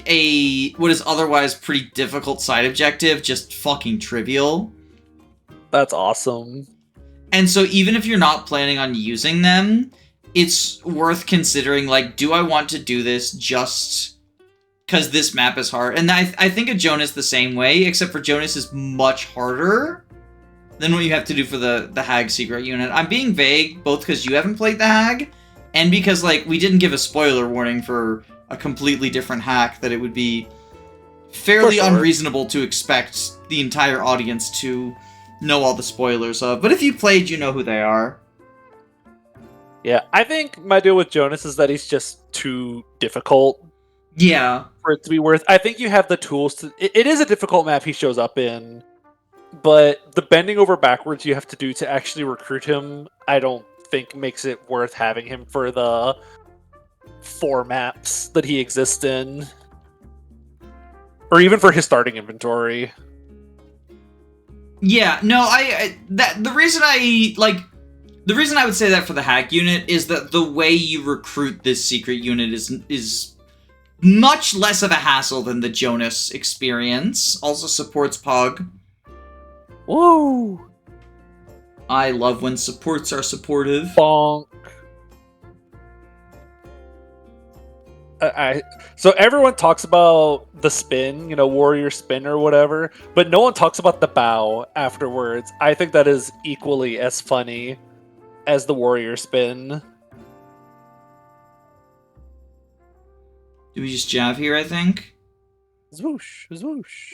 what is otherwise pretty difficult side objective just fucking trivial. That's awesome. And so even if you're not planning on using them, it's worth considering, like, do I want to do this just because this map is hard? And I think of Jonas the same way, except for Jonas is much harder than what you have to do for the Hag secret unit. I'm being vague, both because you haven't played the Hag, and because, like, we didn't give a spoiler warning for a completely different hack that it would be fairly unreasonable to expect the entire audience to know all the spoilers of. But if you played, you know who they are. Yeah, I think my deal with Jonas is that he's just too difficult. Yeah. For it to be worth. I think you have the tools to... It is a difficult map he shows up in, but the bending over backwards you have to do to actually recruit him, I don't think makes it worth having him for the 4 maps that he exists in. Or even for his starting inventory. Yeah, no, the reason I would say that for the Hag unit is that the way you recruit this secret unit is Much less of a hassle than the Jonas experience. Also supports Pog. Woo! I love when supports are supportive. Bonk. So everyone talks about the spin, warrior spin or whatever, but no one talks about the bow afterwards. I think that is equally as funny as the warrior spin. Do we just jab here, I think? Zwoosh, zwoosh.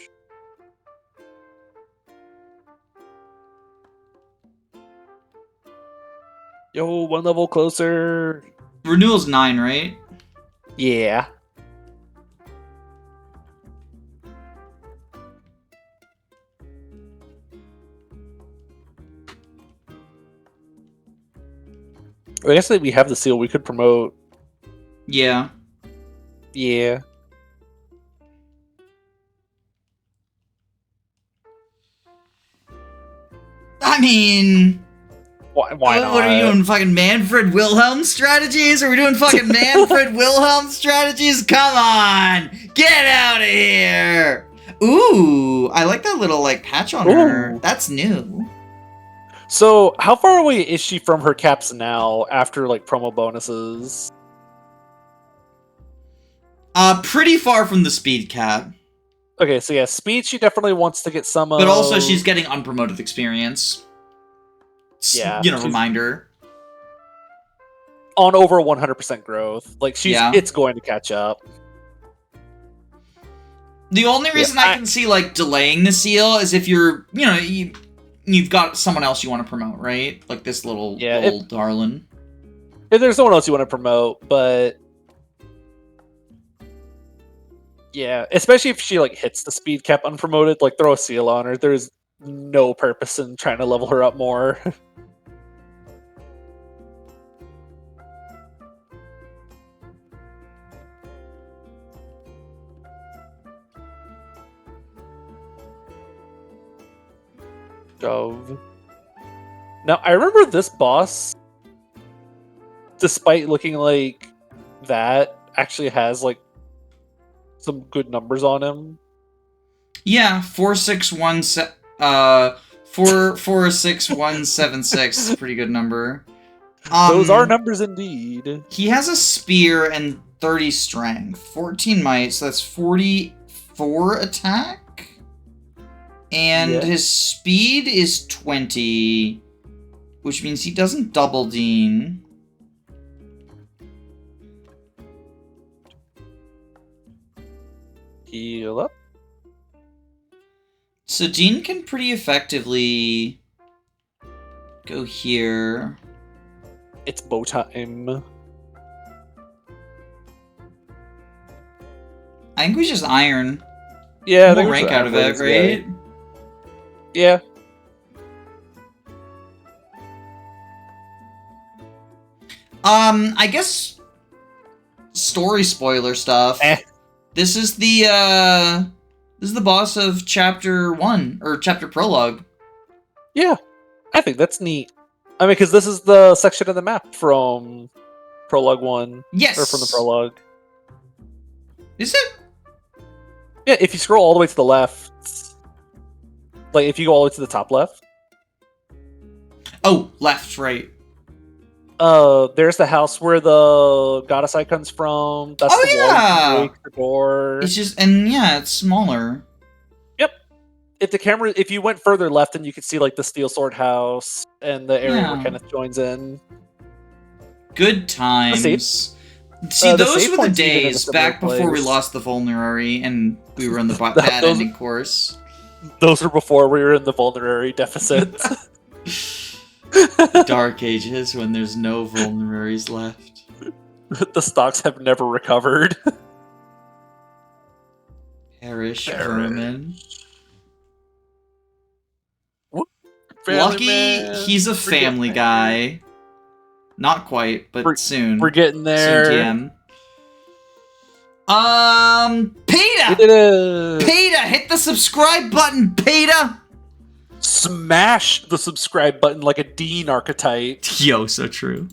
Yo, one level closer. Renewal's 9, right? Yeah. I guess that we have the seal we could promote. Yeah. Yeah. I mean... Why not? What are you doing, fucking Manfred Wilhelm strategies? Are we doing fucking Manfred Wilhelm strategies? Come on! Get out of here! Ooh, I like that little, patch on her. That's new. So, how far away is she from her caps now after, promo bonuses? Pretty far from the speed cap. Okay, so yeah, speed she definitely wants to get some of... But also she's getting unpromoted experience. Yeah. Reminder. On over 100% growth. It's going to catch up. The only reason I can see, delaying the seal is if you're, you've got someone else you want to promote, right? Like this little darling. If there's someone else you want to promote, but... Yeah, especially if she, hits the speed cap unpromoted, throw a seal on her. There's no purpose in trying to level her up more. Now, I remember this boss, despite looking like that, actually has, some good numbers on him. Yeah, 46176 is a pretty good number. Those are numbers indeed. He has a spear and 30 strength, 14 might, so that's 44 attack. And his speed is 20, which means he doesn't double Dean. Heal up. So Dean can pretty effectively go here. It's bow time. I think we just iron. Yeah, we'll rank out of it, right? Yeah. I guess story spoiler stuff. This is the boss of chapter 1 or chapter prologue. Yeah, I think that's neat. I mean, because this is the section of the map from prologue 1. Yes, or from the prologue. Is it? Yeah, if you scroll all the way to the left, if you go all the way to the top left. Oh, left, right. There's the house where the goddess eye comes from. That's the wall. Break the door. It's just, and yeah, it's smaller. Yep. If you went further left, then you could see the steel sword house and the area where Kenneth joins in. Good times. See, those were the days back before we lost the vulnerary and we were in the bad ending course. Those were before we were in the vulnerary deficit. Dark ages when there's no vulneraries left. The stocks have never recovered. Perish, vermin. Lucky he's a family guy. Not quite, but soon. We're getting there. Soon, TM. Peter! Peter, hit the subscribe button, Peter! Smash the subscribe button like a Dean archetype. Yo, so true.